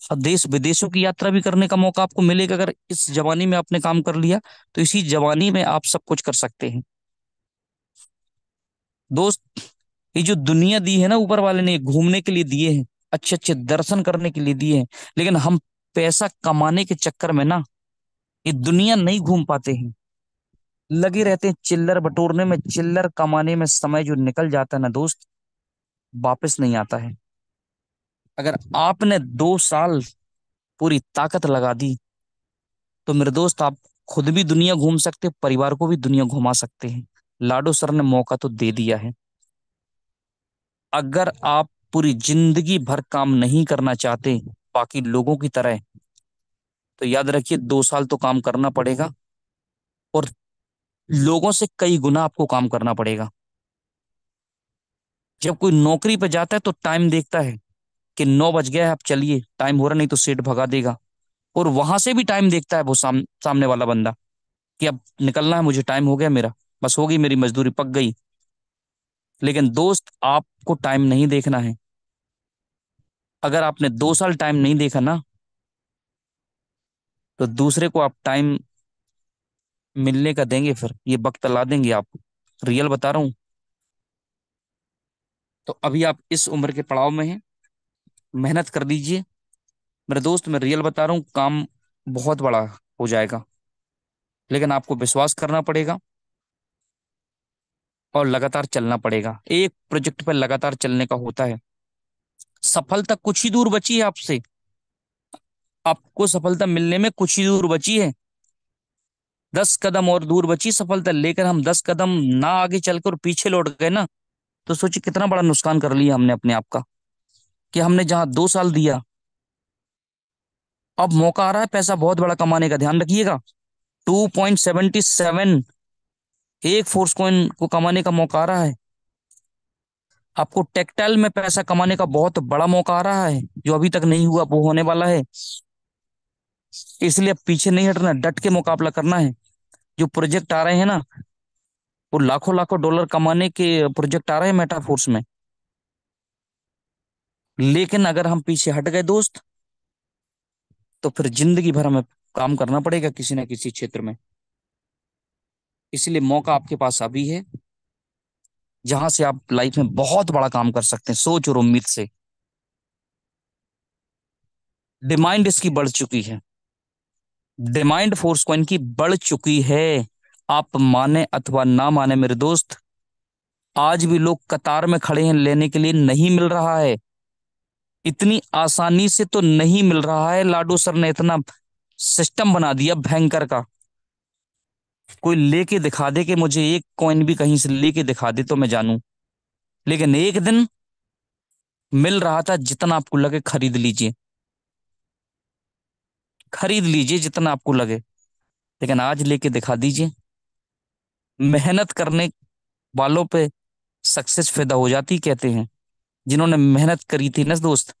और देश विदेशों की यात्रा भी करने का मौका आपको मिलेगा। अगर इस जवानी में आपने काम कर लिया तो इसी जवानी में आप सब कुछ कर सकते हैं। दोस्त, ये जो दुनिया दी है ना ऊपर वाले ने, ये घूमने के लिए दिए हैं, अच्छे अच्छे दर्शन करने के लिए दिए हैं, लेकिन हम पैसा कमाने के चक्कर में ना ये दुनिया नहीं घूम पाते हैं। लगे रहते हैं चिल्लर बटोरने में, चिल्लर कमाने में। समय जो निकल जाता है ना दोस्त, वापस नहीं आता है। अगर आपने 2 साल पूरी ताकत लगा दी तो मेरे दोस्त आप खुद भी दुनिया घूम सकते, परिवार को भी दुनिया घुमा सकते हैं। लाडो सर ने मौका तो दे दिया है। अगर आप पूरी जिंदगी भर काम नहीं करना चाहते बाकी लोगों की तरह, तो याद रखिए 2 साल तो काम करना पड़ेगा, और लोगों से कई गुना आपको काम करना पड़ेगा। जब कोई नौकरी पे जाता है तो टाइम देखता है कि 9 बज गया है, आप चलिए, टाइम हो रहा नहीं तो सेठ भगा देगा। और वहां से भी टाइम देखता है वो सामने वाला बंदा कि अब निकलना है, मुझे टाइम हो गया मेरा, बस होगी मेरी मजदूरी पक गई। लेकिन दोस्त, आपको टाइम नहीं देखना है। अगर आपने 2 साल टाइम नहीं देखा ना, तो दूसरे को आप टाइम मिलने का देंगे, फिर ये वक्त ला देंगे आप। रियल बता रहा हूं। तो अभी आप इस उम्र के पड़ाव में हैं, मेहनत कर दीजिए मेरे दोस्त। मैं रियल बता रहा हूँ, काम बहुत बड़ा हो जाएगा, लेकिन आपको विश्वास करना पड़ेगा और लगातार चलना पड़ेगा। एक प्रोजेक्ट पर लगातार चलने का होता है। सफलता कुछ ही दूर बची है आपसे, आपको सफलता मिलने में कुछ ही दूर बची है। 10 कदम और दूर बची सफलता, लेकर हम 10 कदम ना आगे चलकर पीछे लौट गए ना, तो सोचिए कितना बड़ा नुकसान कर लिया हमने अपने आप का। कि हमने जहां 2 साल दिया, अब मौका आ रहा है पैसा बहुत बड़ा कमाने का, ध्यान रखिएगा। 2.77 एक फोर्स कॉइन को कमाने का मौका आ रहा है। आपको टेक्सटाइल में पैसा कमाने का बहुत बड़ा मौका आ रहा है, जो अभी तक नहीं हुआ वो होने वाला है। इसलिए अब पीछे नहीं हटना, डट के मुकाबला करना है। जो प्रोजेक्ट आ रहे हैं ना, वो लाखों लाखों डॉलर कमाने के प्रोजेक्ट आ रहे हैं मेटाफोर्स में। लेकिन अगर हम पीछे हट गए दोस्त, तो फिर जिंदगी भर हमें काम करना पड़ेगा किसी ना किसी क्षेत्र में। इसलिए मौका आपके पास अभी है, जहां से आप लाइफ में बहुत बड़ा काम कर सकते हैं, सोच और उम्मीद से। डिमांड इसकी बढ़ चुकी है, डिमांड फोर्स कॉइन की बढ़ चुकी है। आप माने अथवा ना माने मेरे दोस्त, आज भी लोग कतार में खड़े हैं लेने के लिए, नहीं मिल रहा है। इतनी आसानी से तो नहीं मिल रहा है। लाडो सर ने इतना सिस्टम बना दिया भयंकर का, कोई लेके दिखा दे कि मुझे एक कॉइन भी कहीं से लेके दिखा दे तो मैं जानूं। लेकिन एक दिन मिल रहा था, जितना आपको लगे खरीद लीजिए, खरीद लीजिए जितना आपको लगे। लेकिन आज लेके दिखा दीजिए। मेहनत करने वालों पे सक्सेस पैदा हो जाती कहते हैं। जिन्होंने मेहनत करी थी ना दोस्त,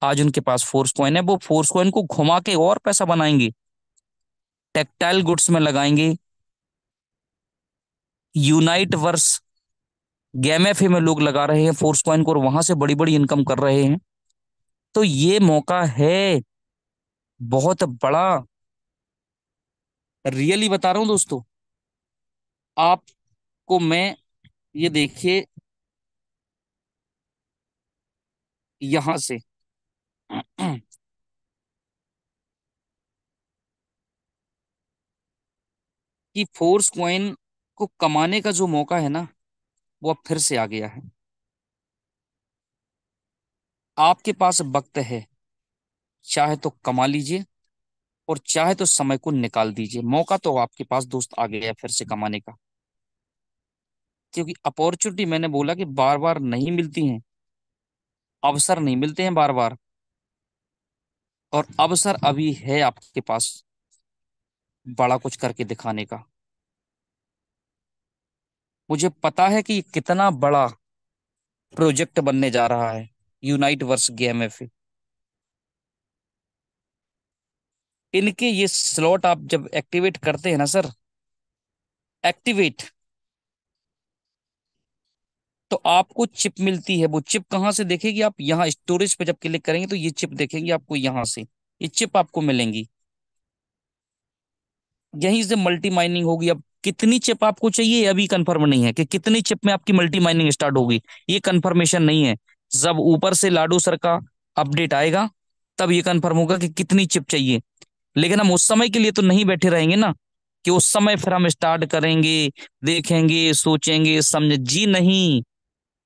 आज उनके पास फोर्स कॉइन है। वो फोर्स कॉइन को घुमा के और पैसा बनाएंगे, टेक्सटाइल गुड्स में लगाएंगे, यूनाइट वर्स गैमेफे में लोग लगा रहे हैं फोर्स कॉइन को, और वहां से बड़ी बड़ी इनकम कर रहे हैं। तो ये मौका है बहुत बड़ा। रियली बता रहा हूं दोस्तों, आपको मैं, ये देखिए यहां से कि फोर्स कॉइन को कमाने का जो मौका है ना, वो अब फिर से आ गया है। आपके पास वक्त है, चाहे तो कमा लीजिए और चाहे तो समय को निकाल दीजिए। मौका तो आपके पास दोस्त आ गया है फिर से कमाने का। क्योंकि अपॉर्चुनिटी, मैंने बोला कि बार बार नहीं मिलती हैं, अवसर नहीं मिलते हैं बार बार, और अवसर अभी है आपके पास। बड़ा कुछ करके दिखाने का। मुझे पता है कि ये कितना बड़ा प्रोजेक्ट बनने जा रहा है, यूनाइट वर्स गेम है। इनके ये स्लॉट आप जब एक्टिवेट करते हैं ना सर, एक्टिवेट, तो आपको चिप मिलती है। वो चिप कहाँ से देखेगी? आप यहाँ स्टोरेज पे जब क्लिक करेंगे तो ये चिप देखेंगे आपको यहाँ से, ये चिप आपको मिलेंगी। यहीं से मल्टी माइनिंग होगी। अब कितनी चिप आपको चाहिए अभी कंफर्म नहीं है, कि कितनी चिप में आपकी मल्टी माइनिंग स्टार्ट होगी, ये कंफर्मेशन नहीं है। जब ऊपर से लाडो सर का अपडेट आएगा तब ये कंफर्म होगा कि कितनी चिप चाहिए। लेकिन हम उस समय के लिए तो नहीं बैठे रहेंगे ना, कि उस समय फिर हम स्टार्ट करेंगे, देखेंगे, सोचेंगे, समझे जी नहीं।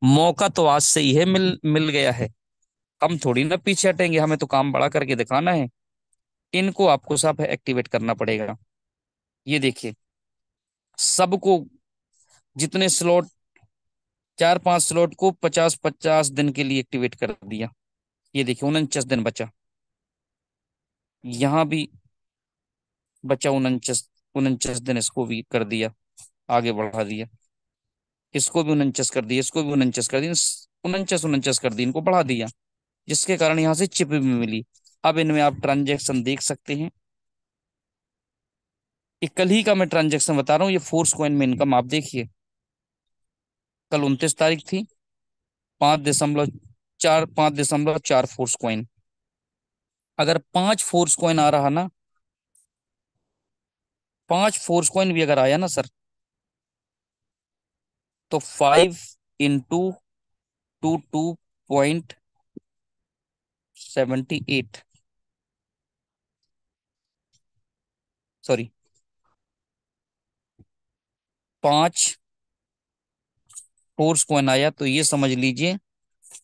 मौका तो आज से ही है, मिल मिल गया है। हम थोड़ी ना पीछे हटेंगे, हमें तो काम बड़ा करके दिखाना है। इनको आपको सब एक्टिवेट करना पड़ेगा। ये देखिए, सबको, जितने स्लॉट, 4-5 स्लॉट को 50-50 दिन के लिए एक्टिवेट कर दिया। ये देखिए 49 दिन बचा। यहाँ भी बचा 49 दिन, इसको भी कर दिया, आगे बढ़ा दिया। इसको भी 49 कर दिया, इसको भी 49 कर दिया, 49 कर दी, इनको बढ़ा दिया, जिसके कारण यहाँ से चिप भी मिली। अब इनमें आप ट्रांजेक्शन देख सकते हैं। ये कल ही का मैं ट्रांजेक्शन बता रहा हूँ, ये फोर्स कॉइन में इनकम आप देखिए। कल 29 तारीख थी, 5.4 फोर्स कॉइन। अगर 5 फोर्स कॉइन आ रहा ना, 5 फोर्स कॉइन भी अगर आया ना सर, तो 5 into 2.78, सॉरी, 5 फोर्स कॉइन आया तो ये समझ लीजिए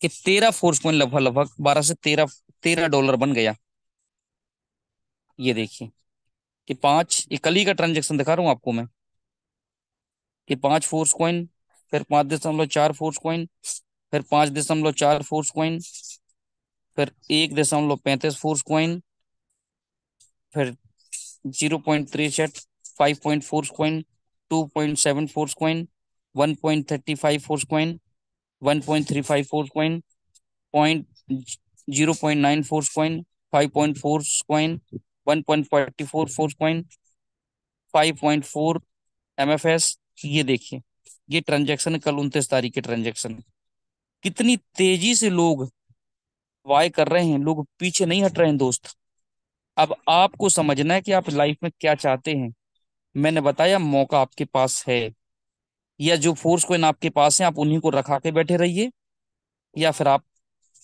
कि 13 फोर्स कॉइन, लगभग लगभग 12 से 13 13 डॉलर बन गया। ये देखिए कि पांच, ये कल ही का ट्रांजेक्शन दिखा रहा हूँ आपको मैं, कि 5 फोर्स कॉइन, फिर 5.4 फोर्स कॉइन, फिर 5.4 फोर्स कॉइन, फिर 1.35 फोर्स कॉइन, फिर 0.37, 5 force coin, 2.7 force coin, 1.35 force coin, 1.35 force coin, 0.9 force coin, 5 force coin, 1.44 force coin, 5.4 MFS। ये देखिए, ये ट्रांजैक्शन कल 29 तारीख के ट्रांजैक्शन। कितनी तेजी से लोग वाय कर रहे हैं, लोग पीछे नहीं हट रहे हैं दोस्त। अब आपको समझना है कि आप लाइफ में क्या चाहते हैं। मैंने बताया मौका आपके पास है, या जो फोर्स कोइन आपके पास है आप उन्हीं को रखा के बैठे रहिए, या फिर आप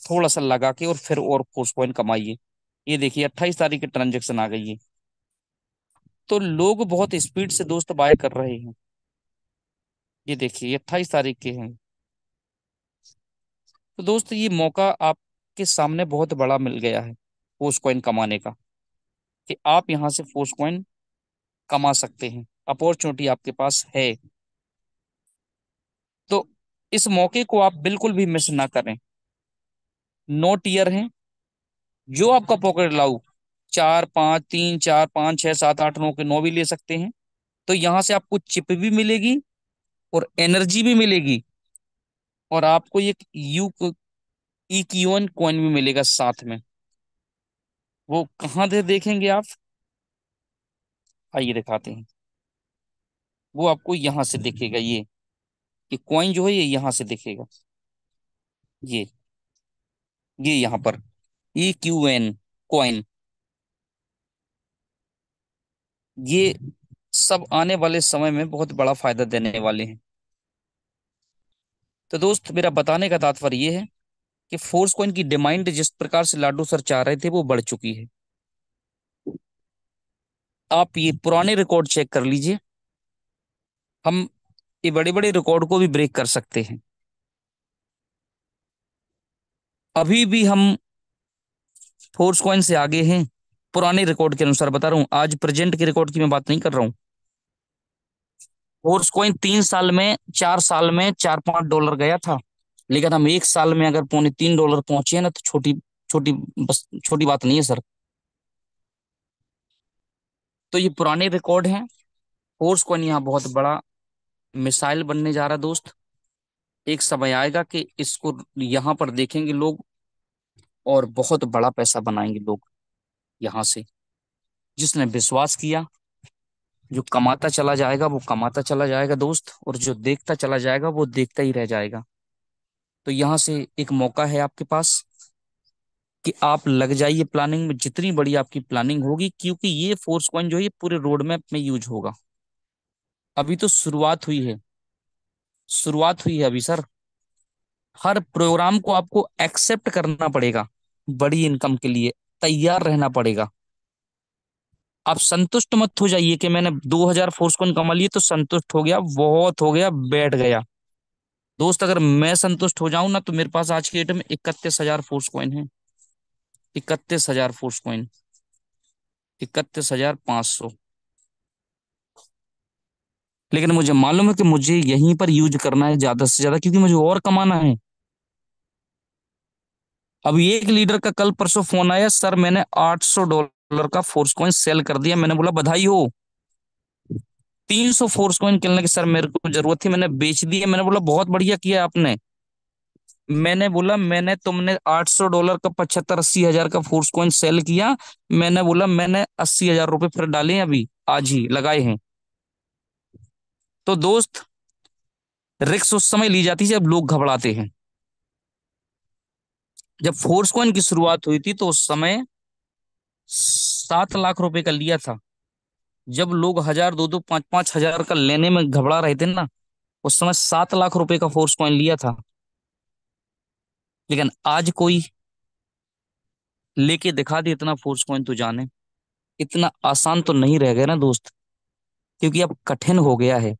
थोड़ा सा लगा के और फिर और फोर्स कॉइन कमाइए। ये देखिए 28 तारीख के ट्रांजेक्शन आ गई है। तो लोग बहुत स्पीड से दोस्त बाय कर रहे हैं। ये देखिए 28 तारीख के हैं। तो दोस्त ये मौका आपके सामने बहुत बड़ा मिल गया है फोर्स कॉइन कमाने का, कि आप यहाँ से फोर्स कॉइन कमा सकते हैं। अपॉर्चुनिटी आपके पास है। तो इस मौके को आप बिल्कुल भी मिस ना करें। नो टीयर है, जो आपका पॉकेट अलाउ, 4 5 3 4 5 6 7 8 9 के 9 भी ले सकते हैं। तो यहाँ से आपको चिप भी मिलेगी और एनर्जी भी मिलेगी, और आपको एक यू इक्यून कॉइन भी मिलेगा साथ में। वो कहाँ से देखेंगे आप? आइए दिखाते हैं। वो आपको यहाँ से दिखेगा, ये कॉइन जो है ये यहाँ से दिखेगा। ये यहाँ पर EQN कॉइन। ये सब आने वाले समय में बहुत बड़ा फायदा देने वाले हैं। तो दोस्त मेरा बताने का तात्पर्य ये है कि फोर्स कॉइन की डिमांड जिस प्रकार से लाडू सर चाह रहे थे वो बढ़ चुकी है। आप ये पुराने रिकॉर्ड चेक कर लीजिए। हम ये बड़े बड़े रिकॉर्ड को भी ब्रेक कर सकते हैं। अभी भी हम फोर्स कॉइन से आगे हैं, पुराने रिकॉर्ड के अनुसार बता रहा हूँ, आज प्रेजेंट के रिकॉर्ड की मैं बात नहीं कर रहा हूँ। फोर्स कॉइन 3 साल में, 4 साल में 4-5 डॉलर गया था, लेकिन हम 1 साल में अगर 2.75 डॉलर पहुंचे हैं ना, तो छोटी छोटी, बस छोटी बात नहीं है सर। तो ये पुराने रिकॉर्ड हैं। फोर्स कॉइन यहाँ बहुत बड़ा मिसाइल बनने जा रहा है दोस्त। एक समय आएगा कि इसको यहाँ पर देखेंगे लोग और बहुत बड़ा पैसा बनाएंगे लोग यहाँ से। जिसने विश्वास किया, जो कमाता चला जाएगा वो कमाता चला जाएगा दोस्त, और जो देखता चला जाएगा वो देखता ही रह जाएगा। तो यहाँ से एक मौका है आपके पास कि आप लग जाइए प्लानिंग में, जितनी बड़ी आपकी प्लानिंग होगी, क्योंकि ये फोर्स कॉइन जो है ये पूरे रोड मैप में यूज होगा। अभी तो शुरुआत हुई है, शुरुआत हुई है अभी सर। हर प्रोग्राम को आपको एक्सेप्ट करना पड़ेगा, बड़ी इनकम के लिए तैयार रहना पड़ेगा। आप संतुष्ट मत हो जाइए कि मैंने 2000 फोर्स कॉइन कमा लिए तो संतुष्ट हो गया, बहुत हो गया, बैठ गया। दोस्त अगर मैं संतुष्ट हो जाऊं ना, तो मेरे पास आज की डेट में 31,000 फोर्स कॉइन है। 31,000 फोर्स कॉइन, 31,500। लेकिन मुझे मालूम है कि मुझे यहीं पर यूज करना है ज्यादा से ज्यादा, क्योंकि मुझे और कमाना है। अभी एक लीडर का कल परसों फोन आया, सर मैंने $800 का फोर्स कॉइन सेल कर दिया। मैंने बोला बधाई हो। 300 फोर्स कॉइन किनने की सर मेरे को जरूरत थी, मैंने बेच दिया। मैंने बोला बहुत बढ़िया किया आपने। मैंने बोला मैंने तुमने $800 का 75-80 हजार का फोर्स कॉइन सेल किया। मैंने बोला मैंने 80,000 रुपये फिर डाले हैं, अभी आज ही लगाए हैं। तो दोस्त, रिक्स उस समय ली जाती है जब लोग घबराते हैं। जब फोर्स कॉइन की शुरुआत हुई थी तो उस समय 7 लाख रुपए का लिया था। जब लोग 1,000, 2-2, 5-5 हजार का लेने में घबरा रहे थे ना, उस समय 7 लाख रुपए का फोर्स कॉइन लिया था। लेकिन आज कोई लेके दिखा दे इतना फोर्स कॉइन तो जाने, इतना आसान तो नहीं रह गया ना दोस्त, क्योंकि अब कठिन हो गया है।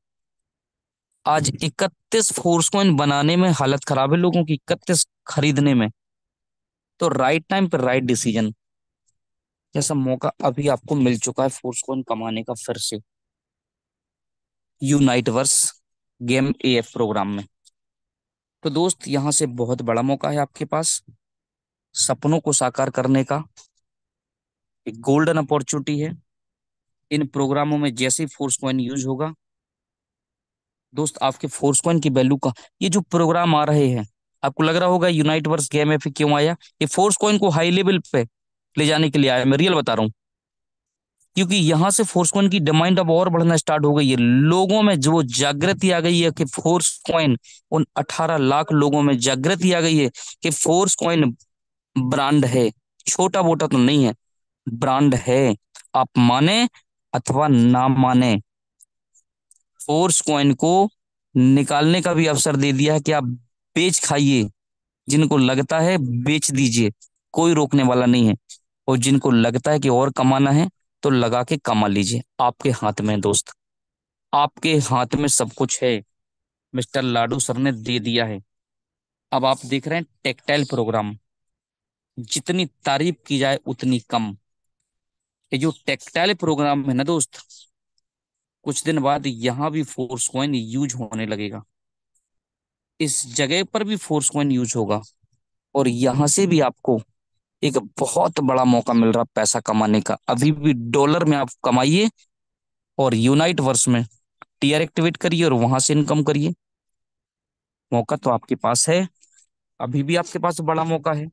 आज 31 फोर्स कॉइन बनाने में हालत खराब है लोगों की, 31 खरीदने में। तो राइट टाइम पर राइट डिसीजन जैसा मौका अभी आपको मिल चुका है फोर्स कॉइन कमाने का फिर से, unite verse game AF program में। तो दोस्त, यहाँ से बहुत बड़ा मौका है आपके पास सपनों को साकार करने का। एक गोल्डन अपॉर्चुनिटी है। इन प्रोग्रामों में जैसे ही फोर्स कॉइन यूज होगा दोस्त, आपके फोर्स कॉइन की वैल्यू का, ये जो प्रोग्राम आ रहे हैं, आपको लग रहा होगा यूनाइट वर्स गेम एफ क्यों आया। ये फोर्स कॉइन को हाई लेवल पे ले जाने के लिए आया, मैं रियल बता रहा हूँ। क्योंकि यहाँ से फोर्स कॉइन की डिमांड अब और बढ़ना स्टार्ट हो गई है। लोगों में जो जागृति आ गई है कि फोर्स कॉइन, उन 18 लाख लोगों में जागृति आ गई है कि फोर्स कॉइन ब्रांड है, छोटा मोटा तो नहीं है, ब्रांड है। आप माने अथवा ना माने, फोर्स कॉइन को निकालने का भी अवसर दे दिया है कि आप बेच खाइए। जिनको लगता है बेच दीजिए, कोई रोकने वाला नहीं है। और जिनको लगता है कि और कमाना है तो लगा के कमा लीजिए। आपके हाथ में है दोस्त, आपके हाथ में सब कुछ है। मिस्टर लाडू सर ने दे दिया है। अब आप देख रहे हैं टेक्टाइल प्रोग्राम, जितनी तारीफ की जाए उतनी कम। ये जो टेक्टाइल प्रोग्राम है ना दोस्त, कुछ दिन बाद यहाँ भी फोर्स कॉइन यूज होने लगेगा। इस जगह पर भी फोर्स कॉइन यूज होगा, और यहाँ से भी आपको एक बहुत बड़ा मौका मिल रहा पैसा कमाने का। अभी भी डॉलर में आप कमाइए और यूनाइट वर्स में टीआर एक्टिवेट करिए और वहां से इनकम करिए। मौका तो आपके पास है, अभी भी आपके पास बड़ा मौका है।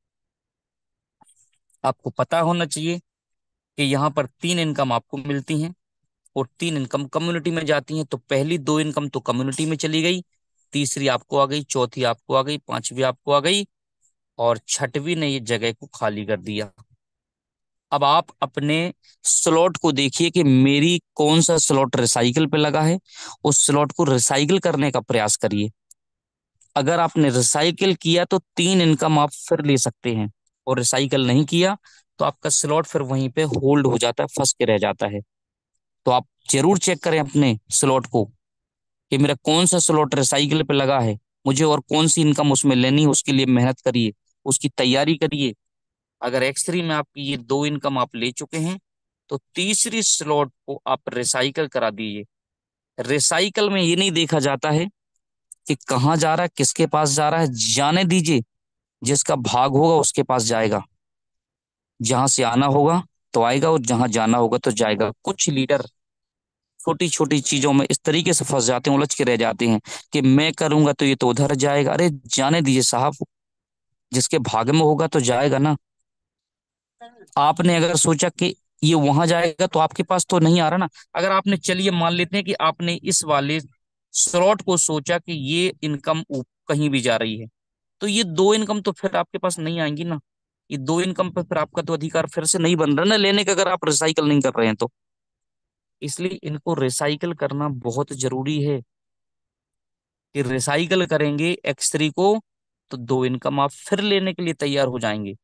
आपको पता होना चाहिए कि यहाँ पर 3 इनकम आपको मिलती हैं, और 3 इनकम कम्युनिटी में जाती हैं। तो पहली 2 इनकम तो कम्युनिटी में चली गई, तीसरी आपको आ गई, चौथी आपको आ गई, पांचवी आपको आ गई, और छठवीं ने ये जगह को खाली कर दिया। अब आप अपने स्लॉट को देखिए कि मेरी कौन सा स्लॉट रिसाइकिल पे लगा है, उस स्लॉट को रिसाइकिल करने का प्रयास करिए। अगर आपने रिसाइकिल किया तो 3 इनकम आप फिर ले सकते हैं, और रिसाइकिल नहीं किया तो आपका स्लॉट फिर वहीं पे होल्ड हो जाता है, फंस के रह जाता है। तो आप जरूर चेक करें अपने स्लॉट को कि मेरा कौन सा स्लॉट रिसाइकिल पे लगा है, मुझे और कौन सी इनकम उसमें लेनी है, उसके लिए मेहनत करिए, उसकी तैयारी करिए। अगर X3 में आपकी ये 2 इनकम आप ले चुके हैं तो तीसरी स्लॉट को आप रिसाइकल करा दीजिए। रिसाइकल में ये नहीं देखा जाता है कि कहाँ जा रहा है, किसके पास जा रहा है, जाने दीजिए। जिसका भाग होगा उसके पास जाएगा, जहां से आना होगा तो आएगा और जहां जाना होगा तो जाएगा। कुछ लीडर छोटी छोटी चीजों में इस तरीके से फंस जाते हैं, उलझ के रह जाते हैं कि मैं करूंगा तो ये तो उधर जाएगा। अरे जाने दीजिए साहब, जिसके भाग में होगा तो जाएगा ना। आपने अगर सोचा कि ये वहां जाएगा तो आपके पास तो नहीं आ रहा ना। अगर आपने, चलिए मान लेते हैं कि आपने इस वाले स्लॉट को सोचा कि ये इनकम कहीं भी जा रही है, तो ये दो इनकम तो फिर आपके पास नहीं आएंगी ना। ये दो इनकम पे फिर आपका तो अधिकार फिर से नहीं बन रहा ना लेने का, अगर आप रिसाइकल नहीं कर रहे हैं तो। इसलिए इनको रिसाइकल करना बहुत जरूरी है कि रिसाइकल करेंगे एक्स3 को तो दो इनकम आप फिर लेने के लिए तैयार हो जाएंगे।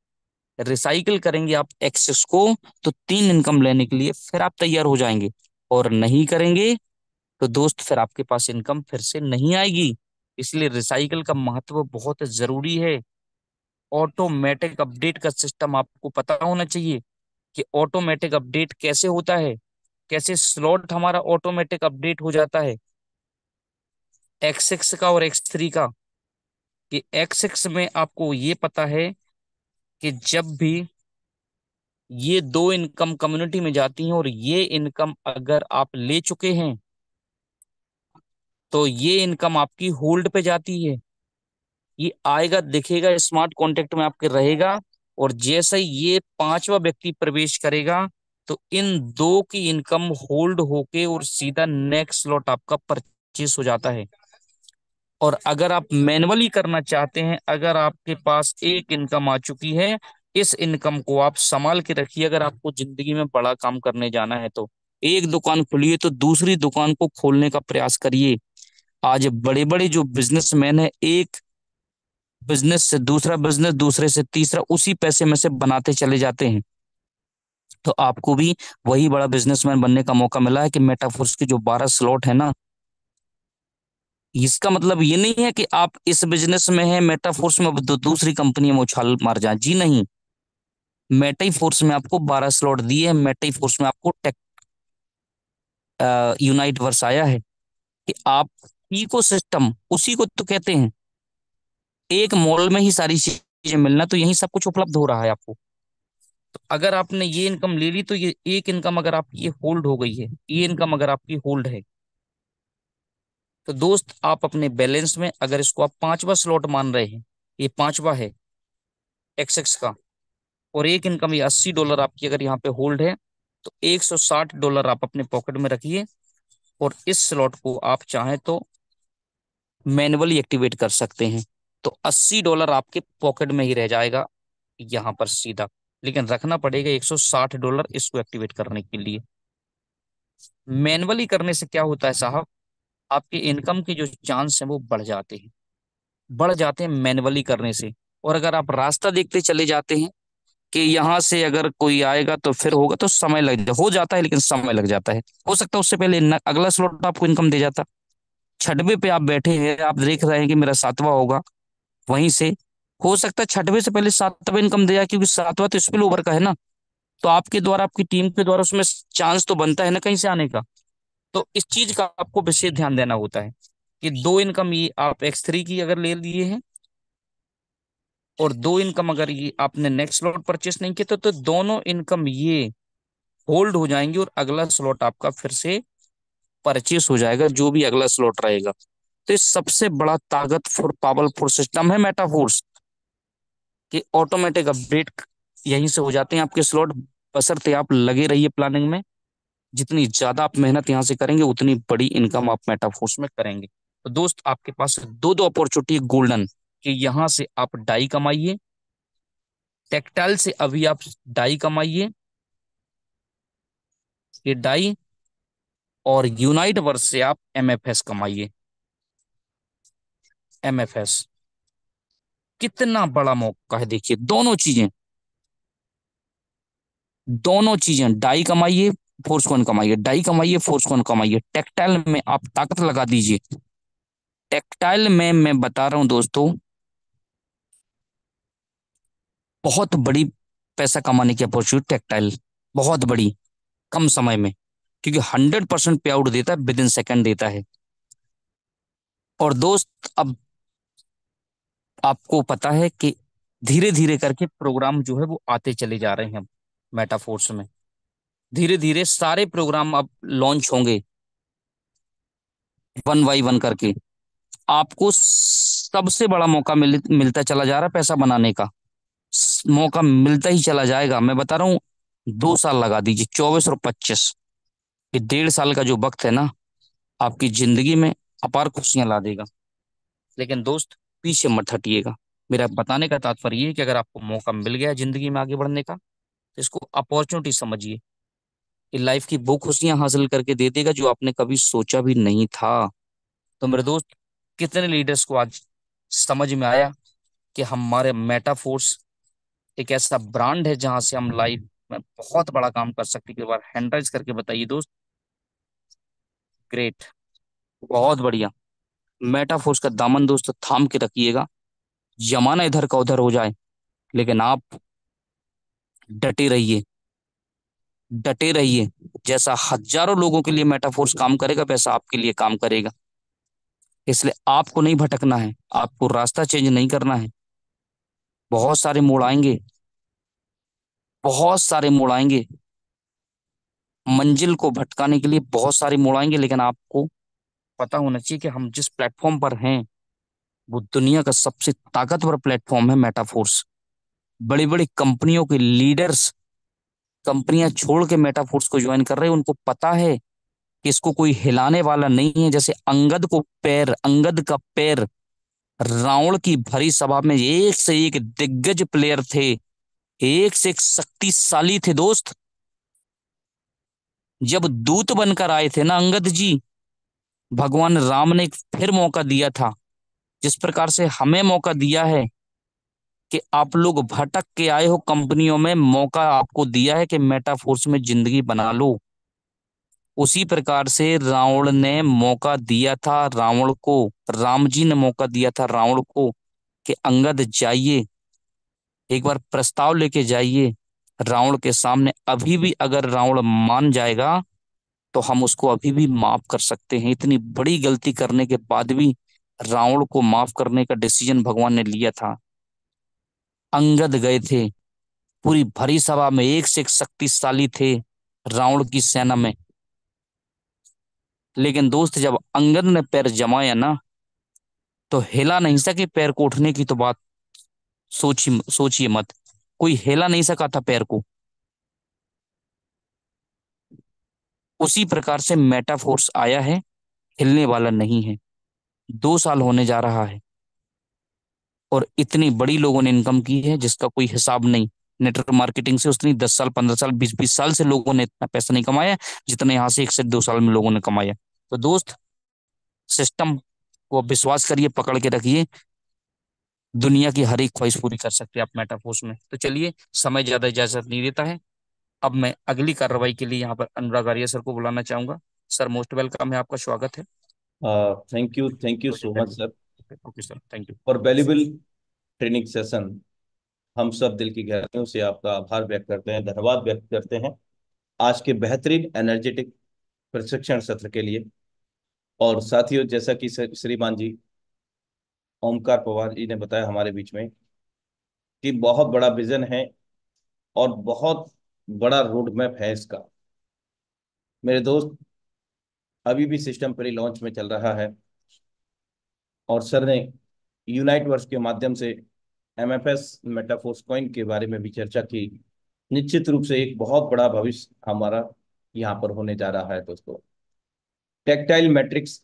रिसाइकल करेंगे आप एक्सेस को तो तीन इनकम लेने के लिए फिर आप तैयार हो जाएंगे। और नहीं करेंगे तो दोस्त फिर आपके पास इनकम फिर से नहीं आएगी। इसलिए रिसाइकल का महत्व बहुत जरूरी है। ऑटोमेटिक अपडेट का सिस्टम आपको पता होना चाहिए कि ऑटोमेटिक अपडेट कैसे होता है, कैसे स्लॉट हमारा ऑटोमेटिक अपडेट हो जाता है एक्स6 का और एक्स3 का। कि एक्स6 में आपको ये पता है कि जब भी ये दो इनकम कम्युनिटी में जाती हैं और ये इनकम अगर आप ले चुके हैं तो ये इनकम आपकी होल्ड पे जाती है। ये आएगा, दिखेगा, स्मार्ट कॉन्टेक्ट में आपके रहेगा। और जैसे ही ये पांचवा व्यक्ति प्रवेश करेगा तो इन दो की इनकम होल्ड होके और सीधा नेक्स्ट स्लॉट आपका परचेस हो जाता है। और अगर आप मैनुअली करना चाहते हैं, अगर आपके पास एक इनकम आ चुकी है, इस इनकम को आप संभाल के रखिए। अगर आपको जिंदगी में बड़ा काम करने जाना है तो एक दुकान खुली है तो दूसरी दुकान को खोलने का प्रयास करिए। आज बड़े बड़े जो बिजनेसमैन है, एक बिजनेस से दूसरा बिजनेस, दूसरे से तीसरा, उसी पैसे में से बनाते चले जाते हैं। तो आपको भी वही बड़ा बिजनेसमैन बनने का मौका मिला है कि मेटाफोर्स के जो 12 स्लॉट है ना, इसका मतलब ये नहीं है कि आप इस बिजनेस में है मेटाफोर्स में अब दूसरी कंपनी में उछाल मार जाए, जी नहीं। मेटाई फोर्स में आपको 12 स्लॉट दिए हैं, मेटाई फोर्स में आपको टेक यूनाइट वर्स आया है कि आप इको सिस्टम उसी को तो कहते हैं। एक मॉल में ही सारी चीजें मिलना, तो यही सब कुछ उपलब्ध हो रहा है आपको। तो अगर आपने ये इनकम ले ली तो ये एक इनकम अगर आपकी ये होल्ड हो गई है, ये इनकम अगर आपकी होल्ड है, तो दोस्त आप अपने बैलेंस में अगर इसको आप पांचवा स्लॉट मान रहे हैं, ये पांचवा है एक्स का, और एक इनकम ये $80 आपकी अगर यहाँ पे होल्ड है, तो $160 आप अपने पॉकेट में रखिए। और इस स्लॉट को आप चाहें तो मैन्युअली एक्टिवेट कर सकते हैं। तो $80 आपके पॉकेट में ही रह जाएगा यहाँ पर सीधा। लेकिन रखना पड़ेगा $160 इसको एक्टिवेट करने के लिए। मैन्युअली करने से क्या होता है साहब, आपके इनकम के जो चांस हैं वो बढ़ जाते हैं, बढ़ जाते हैं मैन्युअली करने से। और अगर आप रास्ता देखते चले जाते हैं कि यहाँ से अगर कोई आएगा तो फिर होगा, तो समय हो जाता है, लेकिन समय लग जाता है। हो सकता है उससे पहले अगला स्लॉट आपको इनकम दे जाता। छठवे पे आप बैठे हैं, आप देख रहे हैं कि मेरा सातवां होगा, वहीं से हो सकता है छठवे से पहले सातवां इनकम दे जाए, क्योंकि सातवां तो स्पिल ओवर का है ना। तो आपके द्वारा, आपकी टीम के द्वारा उसमें चांस तो बनता है ना कहीं से आने का। तो इस चीज का आपको विशेष ध्यान देना होता है कि दो इनकम ये आप एक्स3 की अगर ले लिए हैं और दो इनकम अगर ये आपने नेक्स्ट स्लॉट परचेस नहीं किया तो दोनों इनकम ये होल्ड हो जाएंगी और अगला स्लॉट आपका फिर से परचेस हो जाएगा, जो भी अगला स्लॉट रहेगा। तो ये सबसे बड़ा ताकतवर पावरफुल सिस्टम है मेटाफोर्स कि ऑटोमेटिक अपडेट यहीं से हो जाते हैं आपके स्लॉट। बशर्ते आप लगे रहिए प्लानिंग में। जितनी ज्यादा आप मेहनत यहाँ से करेंगे उतनी बड़ी इनकम आप मेटाफोर्स में करेंगे। तो दोस्त आपके पास दो दो अपॉर्चुनिटी गोल्डन कि यहाँ से आप डाई कमाइए, टेक्टाइल से अभी आप डाई कमाइए, ये डाई, और यूनाइट वर्स से आप एमएफएस कमाइए। एमएफएस कितना बड़ा मौका है, देखिए दोनों चीजें, दोनों चीजें डाई कमाइए, फोर्स वन कमाइए, डाई कमाइए, फोर्स वन कमाइए। टेक्टाइल में आप ताकत लगा दीजिए। टेक्टाइल में मैं बता रहा हूं दोस्तों, बहुत बड़ी पैसा कमाने की अपॉर्चुनिटी टेक्टाइल, बहुत बड़ी, कम समय में। क्योंकि 100% पे आउट देता है, विद इन सेकेंड देता है। और दोस्त अब आपको पता है कि धीरे धीरे करके प्रोग्राम जो है वो आते चले जा रहे हैं मेटाफोर्स में। धीरे धीरे सारे प्रोग्राम अब लॉन्च होंगे, वन बाई वन करके। आपको सबसे बड़ा मौका मिलता चला जा रहा है पैसा बनाने का। मौका मिलता ही चला जाएगा, मैं बता रहा हूँ। 2 साल लगा दीजिए, 24 और 25, ये 1.5 साल का जो वक्त है ना, आपकी जिंदगी में अपार खुशियां ला देगा। लेकिन दोस्त, पीछे मत हटिएगा। मेरा बताने का तात्पर्य ये है कि अगर आपको मौका मिल गया जिंदगी में आगे बढ़ने का, तो इसको अपॉर्चुनिटी समझिए। ये लाइफ की वो खुशियां हासिल करके दे देगा जो आपने कभी सोचा भी नहीं था। तो मेरे दोस्त, कितने लीडर्स को आज समझ में आया कि हमारे मेटाफोर्स एक ऐसा ब्रांड है जहां से हम लाइफ में बहुत बड़ा काम कर सकते हैं। एक बार हैंडराइज करके बताइए दोस्त। ग्रेट, बहुत बढ़िया। मेटाफोर्स का दामन दोस्त थाम के रखिएगा। जमाना इधर का उधर हो जाए, लेकिन आप डटे रहिए, डटे रहिए। जैसा हजारों लोगों के लिए मेटाफोर्स काम करेगा, वैसा आपके लिए काम करेगा। इसलिए आपको नहीं भटकना है, आपको रास्ता चेंज नहीं करना है। बहुत सारे मोड़ आएंगे, बहुत सारे मोड़ आएंगे। मंजिल को भटकाने के लिए बहुत सारे मोड़ आएंगे, लेकिन आपको पता होना चाहिए कि हम जिस प्लेटफॉर्म पर हैं, वो दुनिया का सबसे ताकतवर प्लेटफॉर्म है मेटाफोर्स। बड़ी बड़ी कंपनियों के लीडर्स कंपनियां छोड़ के मेटाफोर्स को ज्वाइन कर रहे हैं। उनको पता है कि इसको कोई हिलाने वाला नहीं है। जैसे अंगद का पैर रावण की भरी सभा में एक से एक दिग्गज प्लेयर थे, एक से एक शक्तिशाली थे दोस्त। जब दूत बनकर आए थे ना अंगद जी, भगवान राम ने एक फिर मौका दिया था। जिस प्रकार से हमें मौका दिया है कि आप लोग भटक के आए हो कंपनियों में, मौका आपको दिया है कि मेटाफोर्स में जिंदगी बना लो। उसी प्रकार से रावण ने मौका दिया था रावण को, राम जी ने मौका दिया था रावण को कि अंगद जाइए, एक बार प्रस्ताव लेके जाइए रावण के सामने। अभी भी अगर रावण मान जाएगा, तो हम उसको अभी भी माफ कर सकते हैं। इतनी बड़ी गलती करने के बाद भी रावण को माफ करने का डिसीजन भगवान ने लिया था। अंगद गए थे, पूरी भरी सभा में एक से एक शक्तिशाली थे रावण की सेना में। लेकिन दोस्त, जब अंगद ने पैर जमाया ना, तो हिला नहीं सके पैर को। उठने की तो बात सोचिए मत। कोई हिला नहीं सका था पैर को। उसी प्रकार से मेटाफोर्स आया है, हिलने वाला नहीं है। 2 साल होने जा रहा है, और इतनी बड़ी लोगों ने इनकम की है जिसका कोई हिसाब नहीं। नेटवर्क मार्केटिंग से उतनी 10 साल, 15 साल, 20-20 साल से लोगों ने इतना पैसा नहीं कमाया जितना यहाँ से 1 से 2 साल में लोगों ने कमाया। तो दोस्त, सिस्टम को विश्वास करिए, पकड़ के रखिए। दुनिया की हर एक ख्वाहिश पूरी कर सकते हैं आप मेटाफोर्स में। तो चलिए, समय ज्यादा इजाजत नहीं देता है। अब मैं अगली कार्रवाई के लिए यहाँ पर अनुराग आर्य सर को बुलाना चाहूंगा। सर, मोस्ट वेलकम है, आपका स्वागत है। Thank you so much sir okay sir, thank you. For valuable training session. हम सब दिल की गहराइयों से आपका आभार व्यक्त करते हैं, धन्यवाद व्यक्त करते हैं आज के बेहतरीन एनर्जेटिक प्रशिक्षण सत्र के लिए। और साथियों, जैसा कि श्रीमान जी ओमकार पवार जी ने बताया हमारे बीच में कि बहुत बड़ा विजन है और बहुत बड़ा रोड मैप है इसका। मेरे दोस्त, अभी भी सिस्टम प्री लॉन्च में चल रहा है, और सर ने यूनाइट वर्स के माध्यम से एमएफएस मेटाफोर्स कॉइन के बारे में भी चर्चा की। निश्चित रूप से एक बहुत बड़ा भविष्य हमारा यहाँ पर होने जा रहा है दोस्तों। टेक्टाइल मैट्रिक्स,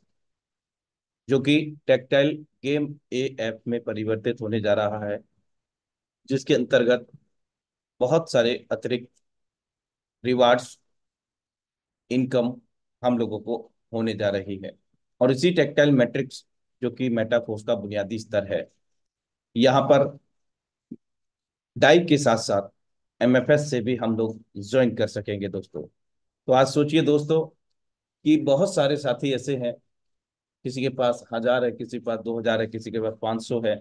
जो कि टेक्टाइल गेम ए ऐप में परिवर्तित होने जा रहा है, जिसके अंतर्गत बहुत सारे अतिरिक्त रिवार्ड्स, इनकम हम लोगों को होने जा रही है। और इसी टेक्टाइल मैट्रिक्स, जो कि मेटाफोर्स का बुनियादी स्तर है, यहाँ पर डाइव के साथ साथ एमएफएस से भी हम लोग ज्वाइन कर सकेंगे दोस्तों। तो आज सोचिए दोस्तों कि बहुत सारे साथी ऐसे हैं, किसी के पास 1,000 है, किसी के पास 2,000 है, किसी के पास 500 है,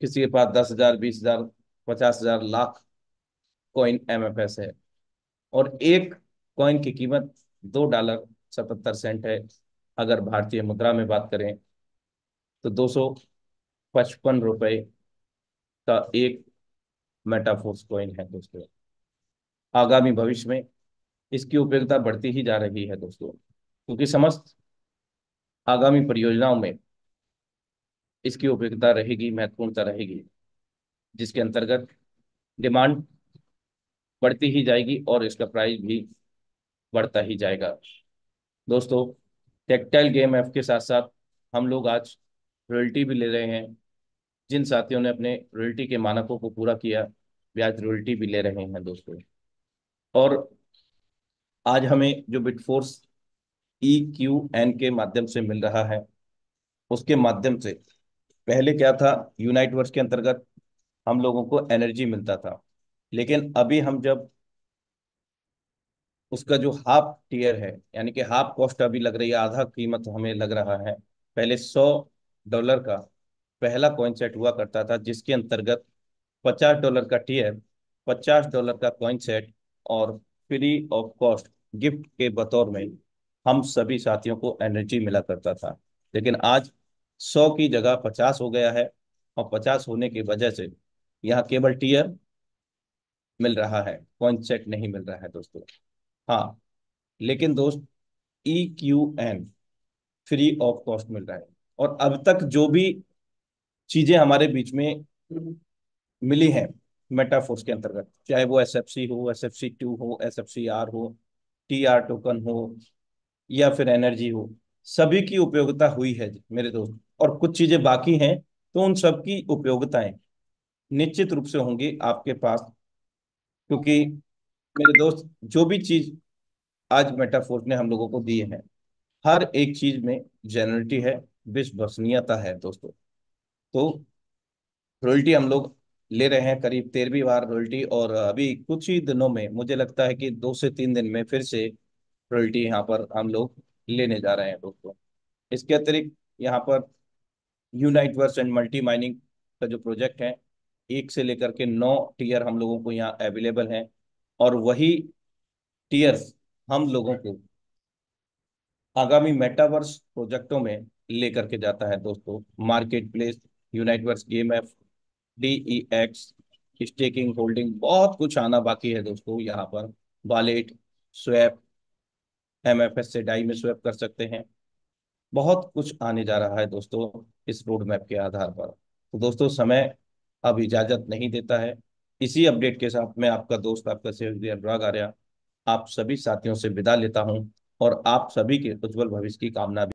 किसी के पास 10,000, 20,000, 50,000, लाख कॉइन एमएफएस है। और एक कॉइन की कीमत $2.77 है। अगर भारतीय मुद्रा में बात करें तो 255 रुपए का एक मेटाफोर्स कॉइन है दोस्तों। आगामी भविष्य में इसकी उपयोगिता बढ़ती ही जा रही है दोस्तों, क्योंकि समस्त आगामी परियोजनाओं में इसकी उपयोगिता रहेगी, महत्वपूर्णता रहेगी, जिसके अंतर्गत डिमांड बढ़ती ही जाएगी और इसका प्राइस भी बढ़ता ही जाएगा। दोस्तों, टेक्टाइल गेम ऐप के साथ साथ हम लोग आज रॉयल्टी भी ले रहे हैं। जिन साथियों ने अपने रॉयल्टी के मानकों को पूरा किया, वे आज रॉयल्टी भी ले रहे हैं दोस्तों। और आज हमें जो बिटफोर्स EQN के माध्यम से मिल रहा है, उसके माध्यम से पहले क्या था, यूनाइट वर्स के अंतर्गत हम लोगों को एनर्जी मिलता था, लेकिन अभी हम जब उसका जो हाफ टीयर है, यानी कि हाफ कॉस्ट अभी लग रही है, आधा कीमत हमें लग रहा है। पहले $100 का पहला कॉइन सेट हुआ करता था, जिसके अंतर्गत $50 का टीयर, $50 का कॉइन सेट और फ्री ऑफ कॉस्ट गिफ्ट के बतौर में हम सभी साथियों को एनर्जी मिला करता था। लेकिन आज 100 की जगह 50 हो गया है, और 50 होने की वजह से यहाँ केवल टीयर मिल रहा है, कॉइन सेट नहीं मिल रहा है दोस्तों। हाँ, लेकिन दोस्त, EQN फ्री ऑफ कॉस्ट मिल रहा है। और अब तक जो भी चीजें हमारे बीच में मिली हैं मेटाफोर्स के अंतर्गत, चाहे वो SFC हो, SFC2 हो, SFCR हो, TR टोकन हो, या फिर एनर्जी हो, सभी की उपयोगिता हुई है मेरे दोस्त। और कुछ चीजें बाकी हैं, तो उन सब की उपयोगिताएं निश्चित रूप से होंगी आपके पास, क्योंकि मेरे दोस्त, जो भी चीज आज मेटाफोर्स ने हम लोगों को दी है, हर एक चीज में जेन्युइनिटी है, विश्वसनीयता है दोस्तों। तो रॉयल्टी हम लोग ले रहे हैं, करीब 13वीं बार रॉयल्टी, और अभी कुछ ही दिनों में मुझे लगता है कि 2 से 3 दिन में फिर से रॉयल्टी यहाँ पर हम लोग लेने जा रहे हैं दोस्तों। इसके अतिरिक्त यहाँ पर unite verse and multi mining का जो प्रोजेक्ट है, 1 से लेकर के 9 टीयर हम लोगों को यहाँ अवेलेबल हैं। और वही टीयर्स हम लोगों को आगामी मेटावर्स प्रोजेक्टों में लेकर के जाता है दोस्तों। Market place, Uniteverse game app, DEX, staking, holding, बहुत कुछ आना बाकी है दोस्तों यहाँ पर। वॉलेट, स्वैप, MFS से डाई में स्वैप कर सकते हैं। बहुत कुछ आने जा रहा है दोस्तों इस रोड मैप के आधार पर। तो दोस्तों, समय अब इजाजत नहीं देता है। इसी अपडेट के साथ मैं आपका दोस्त, आपका सहयोगी अनुराग आर्या, आप सभी साथियों से विदा लेता हूं, और आप सभी के उज्जवल भविष्य की कामना भी